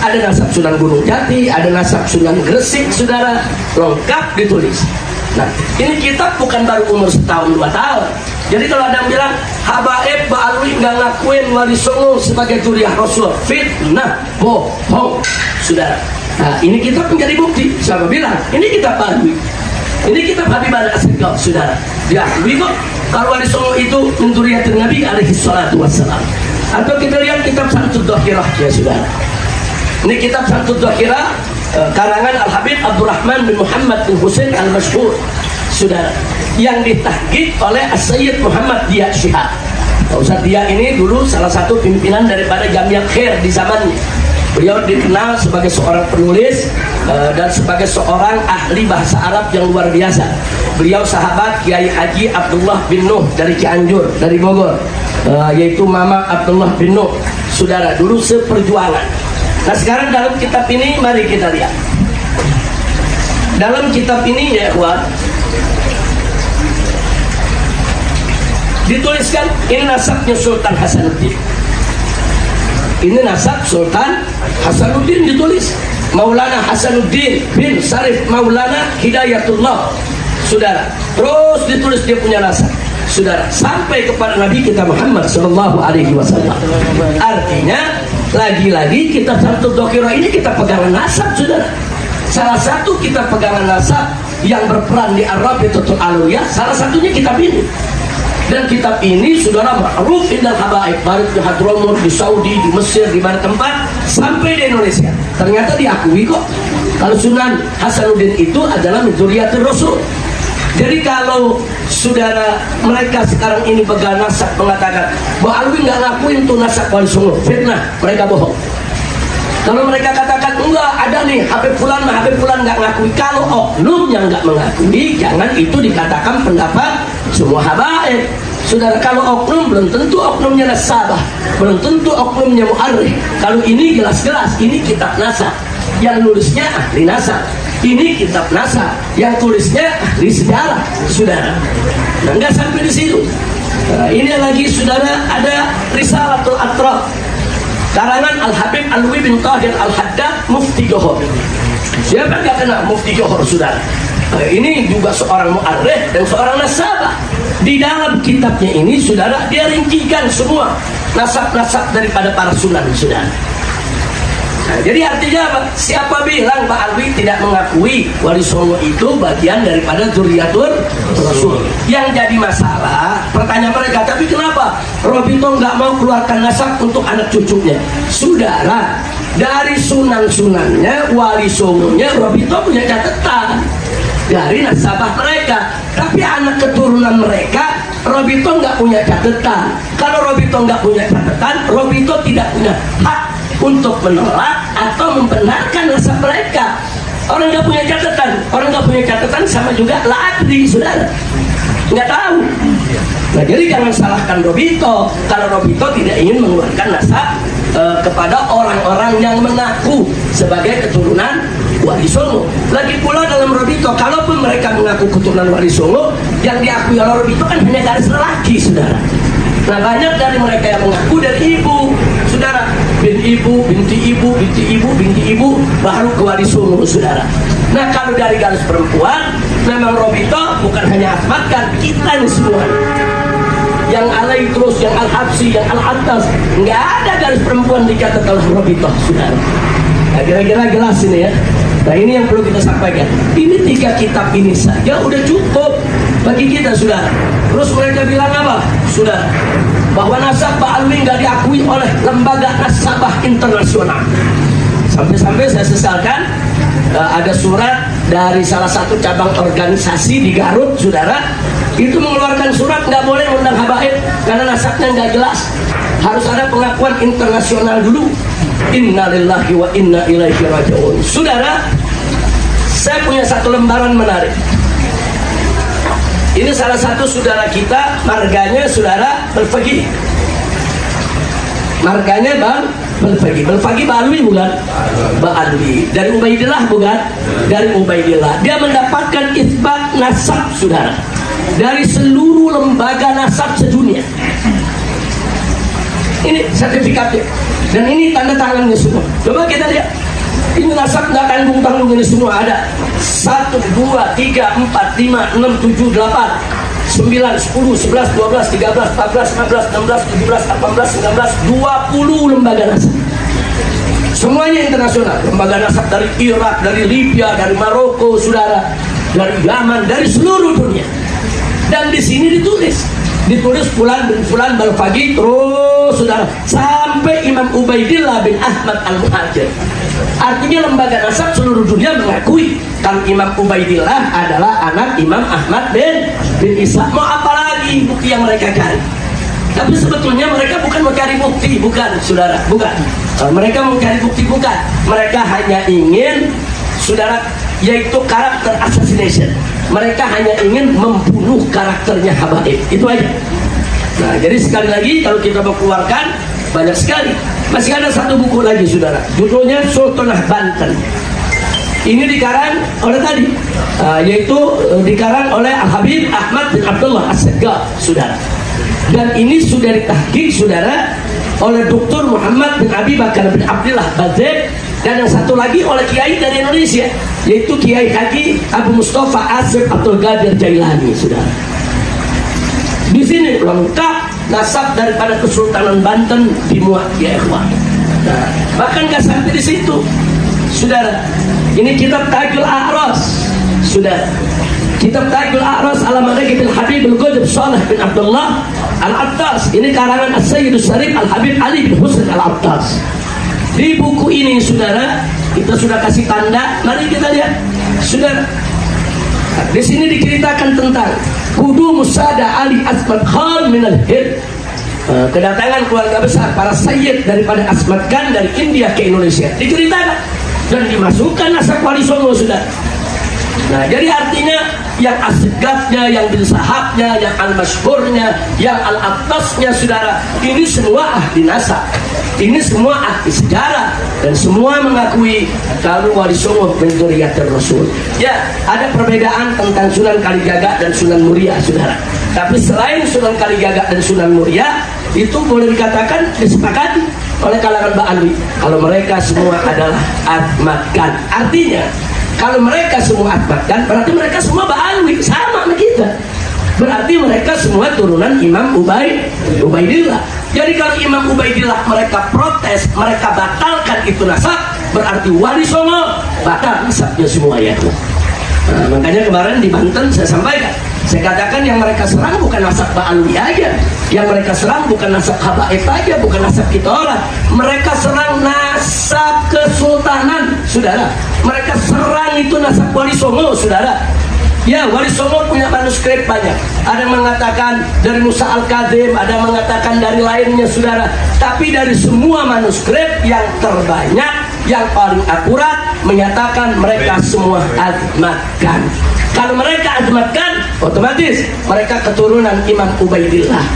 Ada nasab Sunan Gunung Jati, ada nasab Sunan Gresik, saudara, lengkap ditulis. Nah, ini kitab bukan baru umur setahun 2 tahun. Jadi kalau ada yang bilang habaib Pak Alwi nggak ngakuin Wali Songo sebagai juriah Rasul, fitnah, bohong, saudara. Nah, ini kitab menjadi bukti. Siapa bilang? Ini kitab Pak Alwi. Ini kitab Habib Al-Asgaf, saudara. Diakui kok kalau Wali Songo itu min dzurriyyatin Nabi alaihi salatu wassalam. Atau kita lihat kitab Samsud Dhahirah, ya saudara. Ini kitab Samsud Dhahirah karangan Al-Habib Abdurrahman bin Muhammad bin Husain Al-Mashhur, saudara, yang ditahqiq oleh As-Sayyid Muhammad Dia Syihab. Ustaz Dia ini dulu salah satu pimpinan daripada Jamiat Khair di zamannya. Beliau dikenal sebagai seorang penulis dan sebagai seorang ahli bahasa Arab yang luar biasa. Beliau sahabat Kiai Haji Abdullah bin Nuh dari Cianjur, dari Bogor, yaitu Mama Abdullah bin Nuh, saudara, dulu seperjuangan. Nah, sekarang dalam kitab ini mari kita lihat. Dalam kitab ini, ya ikhwan, dituliskan ini nasabnya Sultan Hasanuddin. Ini nasab Sultan Hasanuddin, ditulis Maulana Hasanuddin bin Sarif Maulana Hidayatullah, saudara. Terus ditulis dia punya nasab, saudara, sampai kepada Nabi kita Muhammad sallallahu alaihi wasallam. Artinya lagi-lagi kitab Samsud Dhahirah ini kita pegangan nasab, saudara. Salah satu kita pegangan nasab yang berperan di Ar-Rabitatul Alawiyah, salah satunya kitab ini. Dan kitab ini, saudara, ma'ruf indal habaib, baik di Hadramut, di Saudi, di Mesir, di mana tempat, sampai di Indonesia. Ternyata diakui kok kalau Sunan Hasanuddin itu adalah min dzurriyyatir Rasul. Jadi kalau saudara mereka sekarang ini pegang nasab mengatakan bahwa Alwi nggak ngakuin tuh nasab Wali Songo, fitnah, mereka bohong. Kalau mereka katakan enggak ada nih Habib Fulan nggak ngakui, kalau oknumnya nggak mengakui, jangan itu dikatakan pendapat semua habaib. Saudara, kalau oknum belum tentu oknumnya nasabah, belum tentu oknumnya mu'arrikh. Kalau ini jelas-jelas ini kitab nasab. yang nulisnya ahli nasab. Ini kitab nasab, yang tulisnya ahli sejarah, saudara. Nah, nggak sampai di situ. Nah, ini lagi, saudara, ada Risalatul Atraf karangan Al-Habib Alwi bin Tahir Al-Haddad Mufti Johor. Siapa nggak kenal Mufti Johor, saudara? Nah, ini juga seorang mu'arrikh dan seorang nasabah. Di dalam kitabnya ini, saudara, dia rincikan semua nasab-nasab daripada para sunan, saudara. Nah, jadi artinya apa? Siapa bilang Pak Alwi tidak mengakui Wali Songo itu bagian daripada Dzurriyyatur Rasul? Yang jadi masalah, pertanyaan mereka, tapi kenapa Robito nggak mau keluarkan nasab untuk anak cucunya? Saudara, dari sunan-sunannya, Wali Songonya, Robito punya catatan dari nasabah mereka. Tapi anak keturunan mereka, Robito nggak punya catatan. Kalau Robito nggak punya catatan, Robito tidak punya hak untuk menolak atau membenarkan nasab mereka. Orang nggak punya catatan, sama juga ladri, saudara, nggak tahu. Nah, jadi jangan salahkan Robito kalau Robito tidak ingin mengeluarkan nasab kepada orang-orang yang mengaku sebagai keturunan Wali Songo. Lagi pula dalam Robito, kalaupun mereka mengaku keturunan Wali Songo, yang diakui oleh Robito kan hanya garis lelaki, saudara. Nah, banyak dari mereka yang mengaku dari ibu, saudara, binti ibu, baru ke Wali Songo, saudara. Nah, kalau dari garis perempuan, memang Robito bukan hanya asmatkan, kita ini semua. Yang alai terus, yang al-habsi, yang al-atas, nggak ada garis perempuan dicatat oleh Robito, saudara. Nah, kira-kira jelas ini ya. Nah, ini yang perlu kita sampaikan. Ini 3 kitab ini saja udah cukup bagi kita, saudara. Terus mereka bilang apa, saudara? Bahwa nasab Pak Alwi nggak diakui oleh lembaga nasabah internasional. Sampai-sampai saya sesalkan, ada surat dari salah satu cabang organisasi di Garut, saudara, itu mengeluarkan surat nggak boleh undang habaib karena nasabnya nggak jelas. Harus ada pengakuan internasional dulu. Innalillahi wa inna ilaihi raji'un. Saudara, saya punya satu lembaran menarik. Ini salah satu saudara kita, marganya saudara Belfagi. Marganya Bang Belfagi. Belfagi Pak Alwi bukan? Pak Alwi. Dari Ubaidillah bukan? Dari Ubaidillah. Dia mendapatkan itsbat nasab, saudara, dari seluruh lembaga nasab sedunia. Ini sertifikatnya. Dan ini tanda tangannya semua. Coba kita lihat. Ini nasab nggak tanggung-tanggung, ini semua ada. 1, 2, 3, 4, 5, 6, 7, 8, 9, 10, 11, 12, 13, 14, 15, 16, 17, 18, 19, 20 lembaga nasab. Semuanya internasional. Lembaga nasab dari Irak, dari Libya, dari Maroko, saudara, dari Yaman, dari seluruh dunia. Dan di sini ditulis fulan bin fulan Belfagi, terus saudara sampai Imam Ubaidillah bin Ahmad Al-Muhajir. Artinya lembaga nasab seluruh dunia mengakui kalau Imam Ubaidillah adalah anak Imam Ahmad bin Isa. Mau apa lagi bukti yang mereka cari? Tapi sebetulnya mereka bukan mencari bukti, bukan, saudara, bukan. Mereka mencari bukti, bukan. Mereka hanya ingin, saudara, yaitu karakter assassination. Mereka hanya ingin membunuh karakternya habaib. Itu aja. Nah, jadi sekali lagi kalau kita mau keluarkan, banyak sekali. Masih ada satu buku lagi, saudara. Judulnya Sultanah Banten. Ini dikarang oleh tadi, yaitu dikarang oleh Al-Habib Ahmad bin Abdullah As-Segaf, saudara. Dan ini sudah ditahqiq, saudara, oleh Dr. Muhammad bin Abi Bakar bin Abdullah Bazek. Dan yang satu lagi oleh Kiai dari Indonesia, yaitu Kiai Haji Abu Mustafa Asif Abdul Qadir Jailani, saudara. Di sini lengkap nasab daripada Kesultanan Banten dimuat, ya ikhwan. Nah, bahkan nggak sampai di situ, saudara. Ini kitab Tajul A'ras, saudara. Kitab Tajul A'ras ala Manaqib Habib Al-Qudb Saleh bin Abdullah Al-Attas. Ini karangan As-Sayyidus Syarif Al-Habib Ali bin Husain Al-Attas. Di buku ini, saudara, kita sudah kasih tanda. Mari kita lihat, saudara. Di sini diceritakan tentang Kudu Musada Ali Asmat Khan minal Hind. Kedatangan keluarga besar para sayyid daripada Asmat Khan dari India ke Indonesia. Diceritakan dan dimasukkan nasab Wali Songo, saudara. Nah, jadi artinya yang Asgafnya, yang bin Sahabnya, yang Al-Masyhurnya, yang Al-Attasnya, saudara, ini semua ahli nasab. Ini semua ahli sejarah dan semua mengakui kalau Wali Songo min dzurriyyatir Rasul. Ya, ada perbedaan tentang Sunan Kalijaga dan Sunan Muria, saudara. Tapi selain Sunan Kalijaga dan Sunan Muria, itu boleh dikatakan disepakati oleh kalangan Ba'alwi kalau mereka semua adalah Atmakan. Artinya kalau mereka semua Atmakan, berarti mereka semua Ba'alwi, sama sama kita. Berarti mereka semua turunan Imam Ubaidillah. Jadi kalau Imam Ubaidillah mereka protes, mereka batalkan itu nasab, berarti Wali Songo batal nasabnya semua, ya. Nah, makanya kemarin di Banten saya sampaikan, saya katakan yang mereka serang bukan nasab Ba'alwi aja, yang mereka serang bukan nasab habaib aja, bukan nasab kita orang, mereka serang nasab kesultanan, saudara. Mereka serang itu nasab Wali Songo, saudara. Ya, Wali Songo punya manuskrip banyak. Ada yang mengatakan dari Musa Al-Kadzim, ada yang mengatakan dari lainnya, saudara. Tapi dari semua manuskrip yang terbanyak, yang paling akurat menyatakan mereka semua Atmakan. Kalau mereka Atmakan, otomatis mereka keturunan Imam Ubaidillah.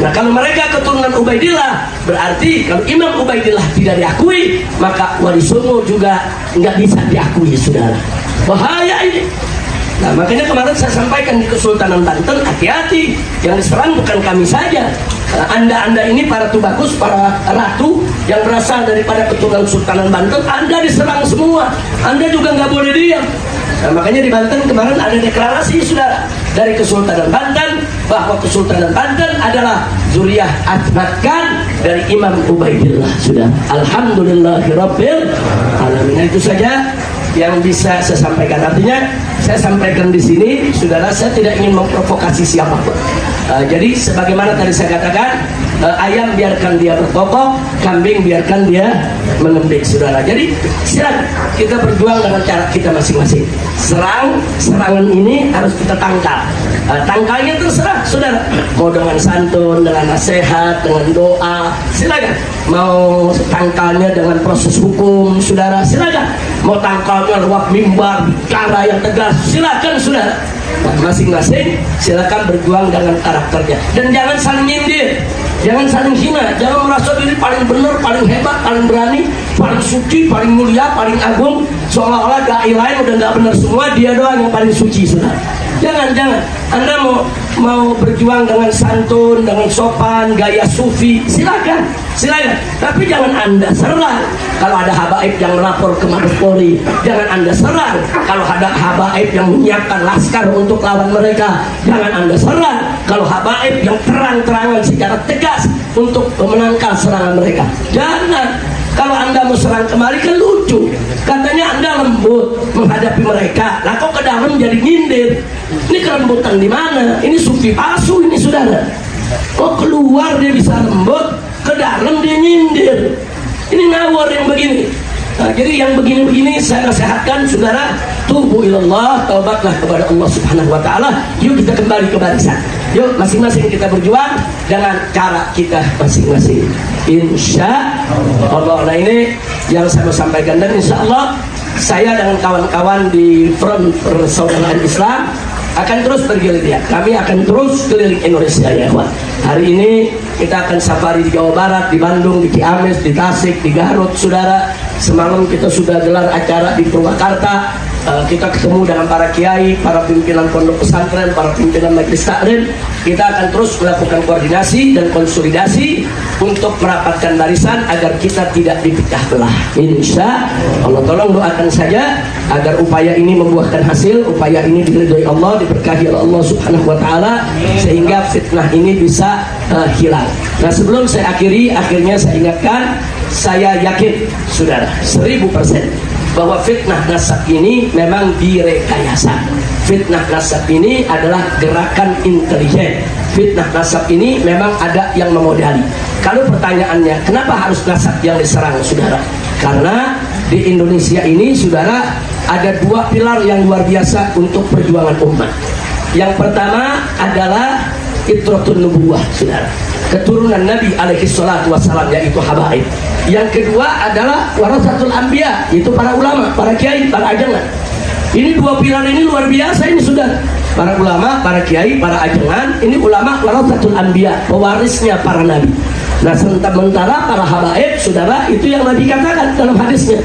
Nah, kalau mereka keturunan Ubaidillah, berarti kalau Imam Ubaidillah tidak diakui, maka Wali Songo juga nggak bisa diakui, saudara. Bahaya ini. Nah, makanya kemarin saya sampaikan di Kesultanan Banten, hati-hati, yang diserang bukan kami saja. Anda ini para tubagus, para ratu yang berasal daripada keturunan Sultanan Banten, Anda diserang semua. Anda juga nggak boleh diam. Nah, makanya di Banten kemarin ada deklarasi, saudara, dari Kesultanan Banten bahwa Kesultanan Banten adalah zuriyah Atmakan dari Imam Ubaidillah, sudah. Alhamdulillahirabbil alamin. Itu saja yang bisa saya sampaikan. Artinya saya sampaikan di sini, saudara, saya tidak ingin memprovokasi siapapun. Jadi sebagaimana tadi saya katakan, ayam biarkan dia berkokok, kambing biarkan dia mengembik, saudara. Jadi silakan kita berjuang dengan cara kita masing-masing. Serangan ini harus kita tangkal. Tangkalnya terserah, saudara. Mau dengan santun, dengan nasihat, dengan doa, silakan. Mau tangkalnya dengan proses hukum, saudara, silakan. Mau tangkalnya lewat mimbar, cara yang tegas, silakan, saudara. Nah, masing-masing silakan berjuang dengan karakternya. Dan jangan saling nyindir, jangan saling hina, jangan merasa diri paling benar, paling hebat, paling berani, paling suci, paling mulia, paling agung, seolah-olah dai lain udah nggak benar semua, dia doang yang paling suci, saudara. Jangan. Anda mau berjuang dengan santun, dengan sopan, gaya sufi, silakan. Tapi jangan Anda serang kalau ada habaib yang melapor ke Mabes Polri. Jangan Anda serang kalau ada habaib yang menyiapkan laskar untuk lawan mereka. Jangan Anda serang kalau habaib yang terang-terangan secara tegas untuk menangkal serangan mereka. Jangan. Kalau Anda mau serang kemari kan lucu, katanya Anda lembut menghadapi mereka, lah kok ke dalam jadi nyindir. Ini kelembutan di mana? Ini sufi palsu ini, saudara. Kok keluar dia bisa lembut, ke dalam dia nyindir. Ini ngawur yang begini. Nah, jadi yang begini-begini saya nasihatkan, saudara, tubu ilallah, taubatlah kepada Allah Subhanahu wa taala. Yuk kita kembali ke barisan. Yuk masing-masing kita berjuang dengan cara kita masing-masing. Insya Allah. Nah, ini yang saya mau sampaikan, dan insya Allah saya dengan kawan-kawan di Front Persaudaraan Islam akan terus bergeliat. Kami akan terus keliling Indonesia, ya kawan. Hari ini kita akan safari di Jawa Barat, di Bandung, di Ciamis, di Tasik, di Garut, saudara. Semalam kita sudah gelar acara di Purwakarta. Kita ketemu dengan para kiai, para pimpinan pondok pesantren, para pimpinan majelis taklim. Kita akan terus melakukan koordinasi dan konsolidasi untuk merapatkan barisan agar kita tidak dipecah belah. Insya Allah, tolong doakan saja agar upaya ini membuahkan hasil, upaya ini diridhoi Allah, diberkahi oleh Allah Subhanahu wa taala, sehingga fitnah ini bisa hilang. Nah, sebelum saya akhirnya saya ingatkan, saya yakin, saudara, 1000% bahwa fitnah nasab ini memang direkayasa. Fitnah nasab ini adalah gerakan intelijen. Fitnah nasab ini memang ada yang memodali. Kalau pertanyaannya, kenapa harus nasab yang diserang, saudara? Karena di Indonesia ini, saudara, ada dua pilar yang luar biasa untuk perjuangan umat. Yang pertama adalah Itratun Nubuwah, saudara, keturunan Nabi alaihi salatu wassalam, yaitu habaib. Yang kedua adalah warasatul anbiya, yaitu para ulama, para kiai, para ajangan. Ini dua pilar ini luar biasa ini, saudara. Para ulama, para kiai, para ajangan, ini ulama warasatul anbiya, pewarisnya para nabi. Nah sementara para habaib saudara itu yang Nabi katakan dalam hadisnya,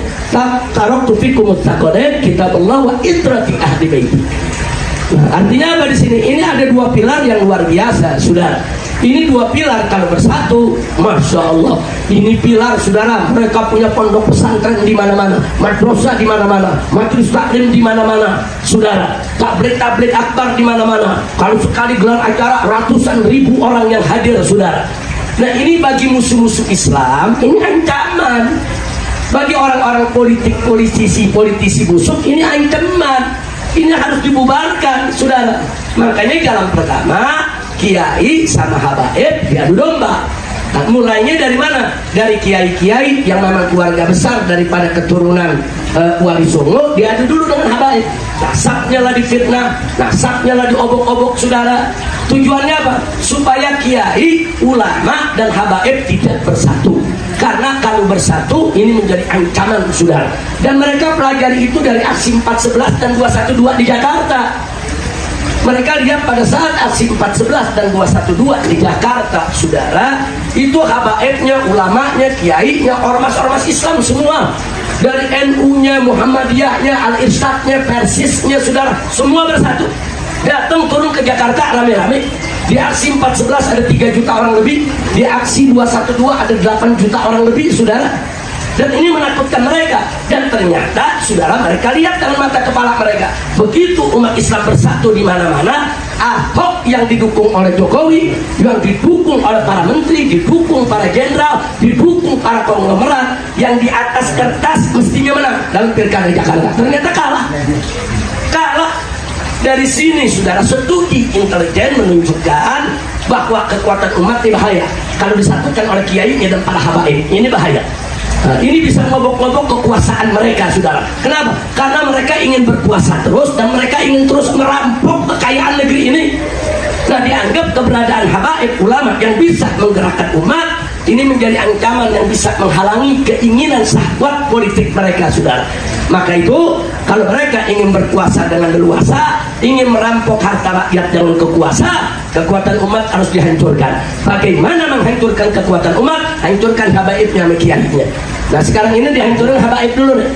taraktu fikum muttaqin kitabullah wa itrati ahli baiti. Nah, artinya apa di sini? Ini ada dua pilar yang luar biasa, saudara. Ini dua pilar kalau bersatu, masya Allah. Ini pilar, saudara. Mereka punya pondok pesantren di mana-mana, madrasah di mana-mana, majelis taklim di mana-mana, saudara. Tabligh akbar di mana-mana. Kalau sekali gelar acara ratusan ribu orang yang hadir, saudara. Nah ini bagi musuh-musuh Islam ini ancaman. Bagi orang-orang politisi busuk ini ancaman. Ini harus dibubarkan, saudara. Makanya jalan pertama, kiai sama habaib diadu domba. Nah, mulainya dari mana? Dari kiai-kiai yang memang keluarga besar daripada keturunan Wali Songo, diadu dulu dengan habaib. Nasabnya lah difitnah, nasabnya lah diobok-obok, saudara. Tujuannya apa? Supaya kiai, ulama, dan habaib tidak bersatu. Karena kalau bersatu ini menjadi ancaman, saudara. Dan mereka pelajari itu dari aksi 411 dan 212 di Jakarta. Mereka lihat pada saat aksi 411 dan 212 di Jakarta, saudara, itu habaibnya, ulamanya, kiainya, ormas-ormas Islam semua. Dari NU-nya, Muhammadiyahnya, Al-Irsyadnya, Persisnya, saudara, semua bersatu. Datang turun ke Jakarta rame-rame. Di aksi 411 ada 3 juta orang lebih. Di aksi 212 ada 8 juta orang lebih, saudara. Dan ini menakutkan mereka. Dan ternyata, saudara, mereka lihat dengan mata kepala mereka. Begitu umat Islam bersatu di mana-mana, Ahok yang didukung oleh Jokowi, yang didukung oleh para menteri, didukung para jenderal, didukung para konglomerat, yang di atas kertas mestinya menang dalam pilkada Jakarta, ternyata kalah. Dari sini, saudara, studi intelijen menunjukkan bahwa kekuatan umat ini bahaya kalau disatukan oleh kiainya dan para habaib. Ini bahaya. Nah, ini bisa ngobok-ngobok kekuasaan mereka, saudara. Kenapa? Karena mereka ingin berkuasa terus dan mereka ingin terus merampok kekayaan negeri ini. Nah, dianggap keberadaan habaib, ulama yang bisa menggerakkan umat ini menjadi ancaman yang bisa menghalangi keinginan syahwat politik mereka, saudara. Maka itu, kalau mereka ingin berkuasa dengan leluasa, ingin merampok harta rakyat dengan kekuasa, kekuatan umat harus dihancurkan. Bagaimana menghancurkan kekuatan umat? Hancurkan habaibnya sama kiainya. Nah sekarang ini dihancurkan habaib dulu nih.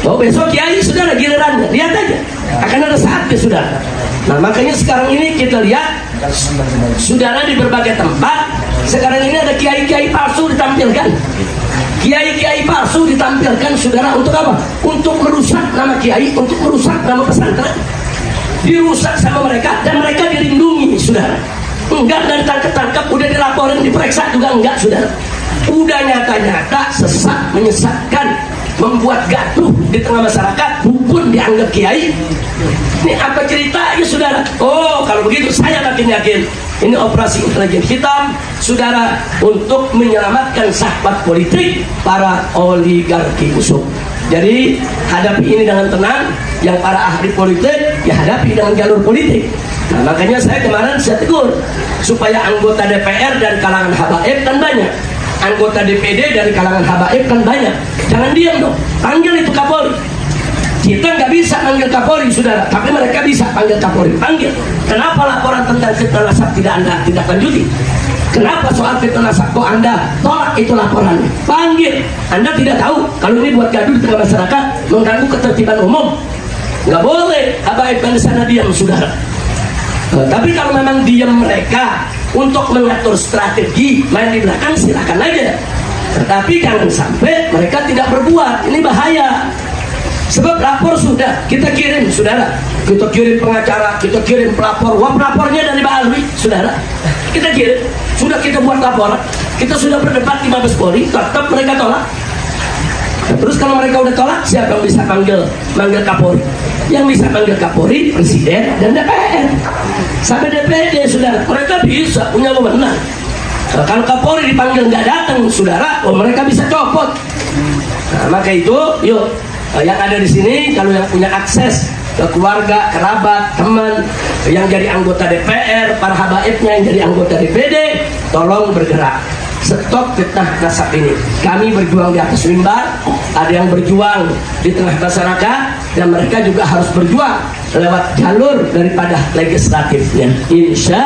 Oh besok kiai, saudara, gilirannya. Lihat aja, akan ada saatnya, saudara. Nah makanya sekarang ini kita lihat, saudara, di berbagai tempat sekarang ini ada kiai-kiai palsu ditampilkan. Kiai-kiai palsu ditampilkan, saudara, untuk apa? Untuk merusak nama kiai, untuk merusak nama pesantren. Dirusak sama mereka dan mereka dilindungi, saudara. Enggak, dan tangkap-tangkap, udah dilaporin, diperiksa juga enggak, saudara. Udah nyata-nyata sesat, menyesatkan, membuat gaduh di tengah masyarakat, dukun dianggap kiai. Ini apa ceritanya, saudara? Oh, kalau begitu saya makin yakin ini operasi intelijen hitam, saudara, untuk menyelamatkan sahabat politik para oligarki busuk. Jadi hadapi ini dengan tenang. Yang para ahli politik ya hadapi dengan jalur politik. Nah, makanya saya kemarin tegur supaya anggota DPR dari kalangan habaib kan banyak, anggota DPD dari kalangan habaib kan banyak. Jangan diam dong, panggil itu Kapolri. Kita nggak bisa panggil Kapolri, saudara, tapi mereka bisa panggil Kapolri. Panggil. Kenapa laporan tentang fitnah nasab tidak Anda tidak lanjuti? Kenapa soal fitnah nasab kok Anda tolak itu laporannya? Panggil. Anda tidak tahu kalau ini buat gaduh di tengah masyarakat, mengganggu ketertiban umum. Nggak boleh habaib di sana diam, saudara. Tapi kalau memang diam mereka untuk mengatur strategi main di belakang, silakan aja. Tetapi jangan sampai mereka tidak berbuat. Ini bahaya. Sebab lapor sudah kita kirim, saudara. Kita kirim pengacara, kita kirim pelapor. Wah, pelapornya dari Pak Alwi, saudara. Kita kirim, sudah kita buat laporan. Kita sudah berdebat di Mabes Polri, tetap mereka tolak. Nah, terus kalau mereka udah tolak, siapa yang bisa manggil Kapolri? Yang bisa manggil Kapolri, Presiden dan DPR. Sampai DPD, saudara. Mereka bisa punya wewenang. Nah, kalau Kapolri dipanggil nggak datang, saudara, mereka bisa copot. Nah, maka itu, yuk, yang ada di sini, kalau yang punya akses ke keluarga, kerabat, teman, yang jadi anggota DPR, para habaibnya yang jadi anggota DPD, tolong bergerak. Stop fitnah nasab ini. Kami berjuang di atas mimbar, ada yang berjuang di tengah masyarakat, dan mereka juga harus berjuang lewat jalur daripada legislatifnya. Insya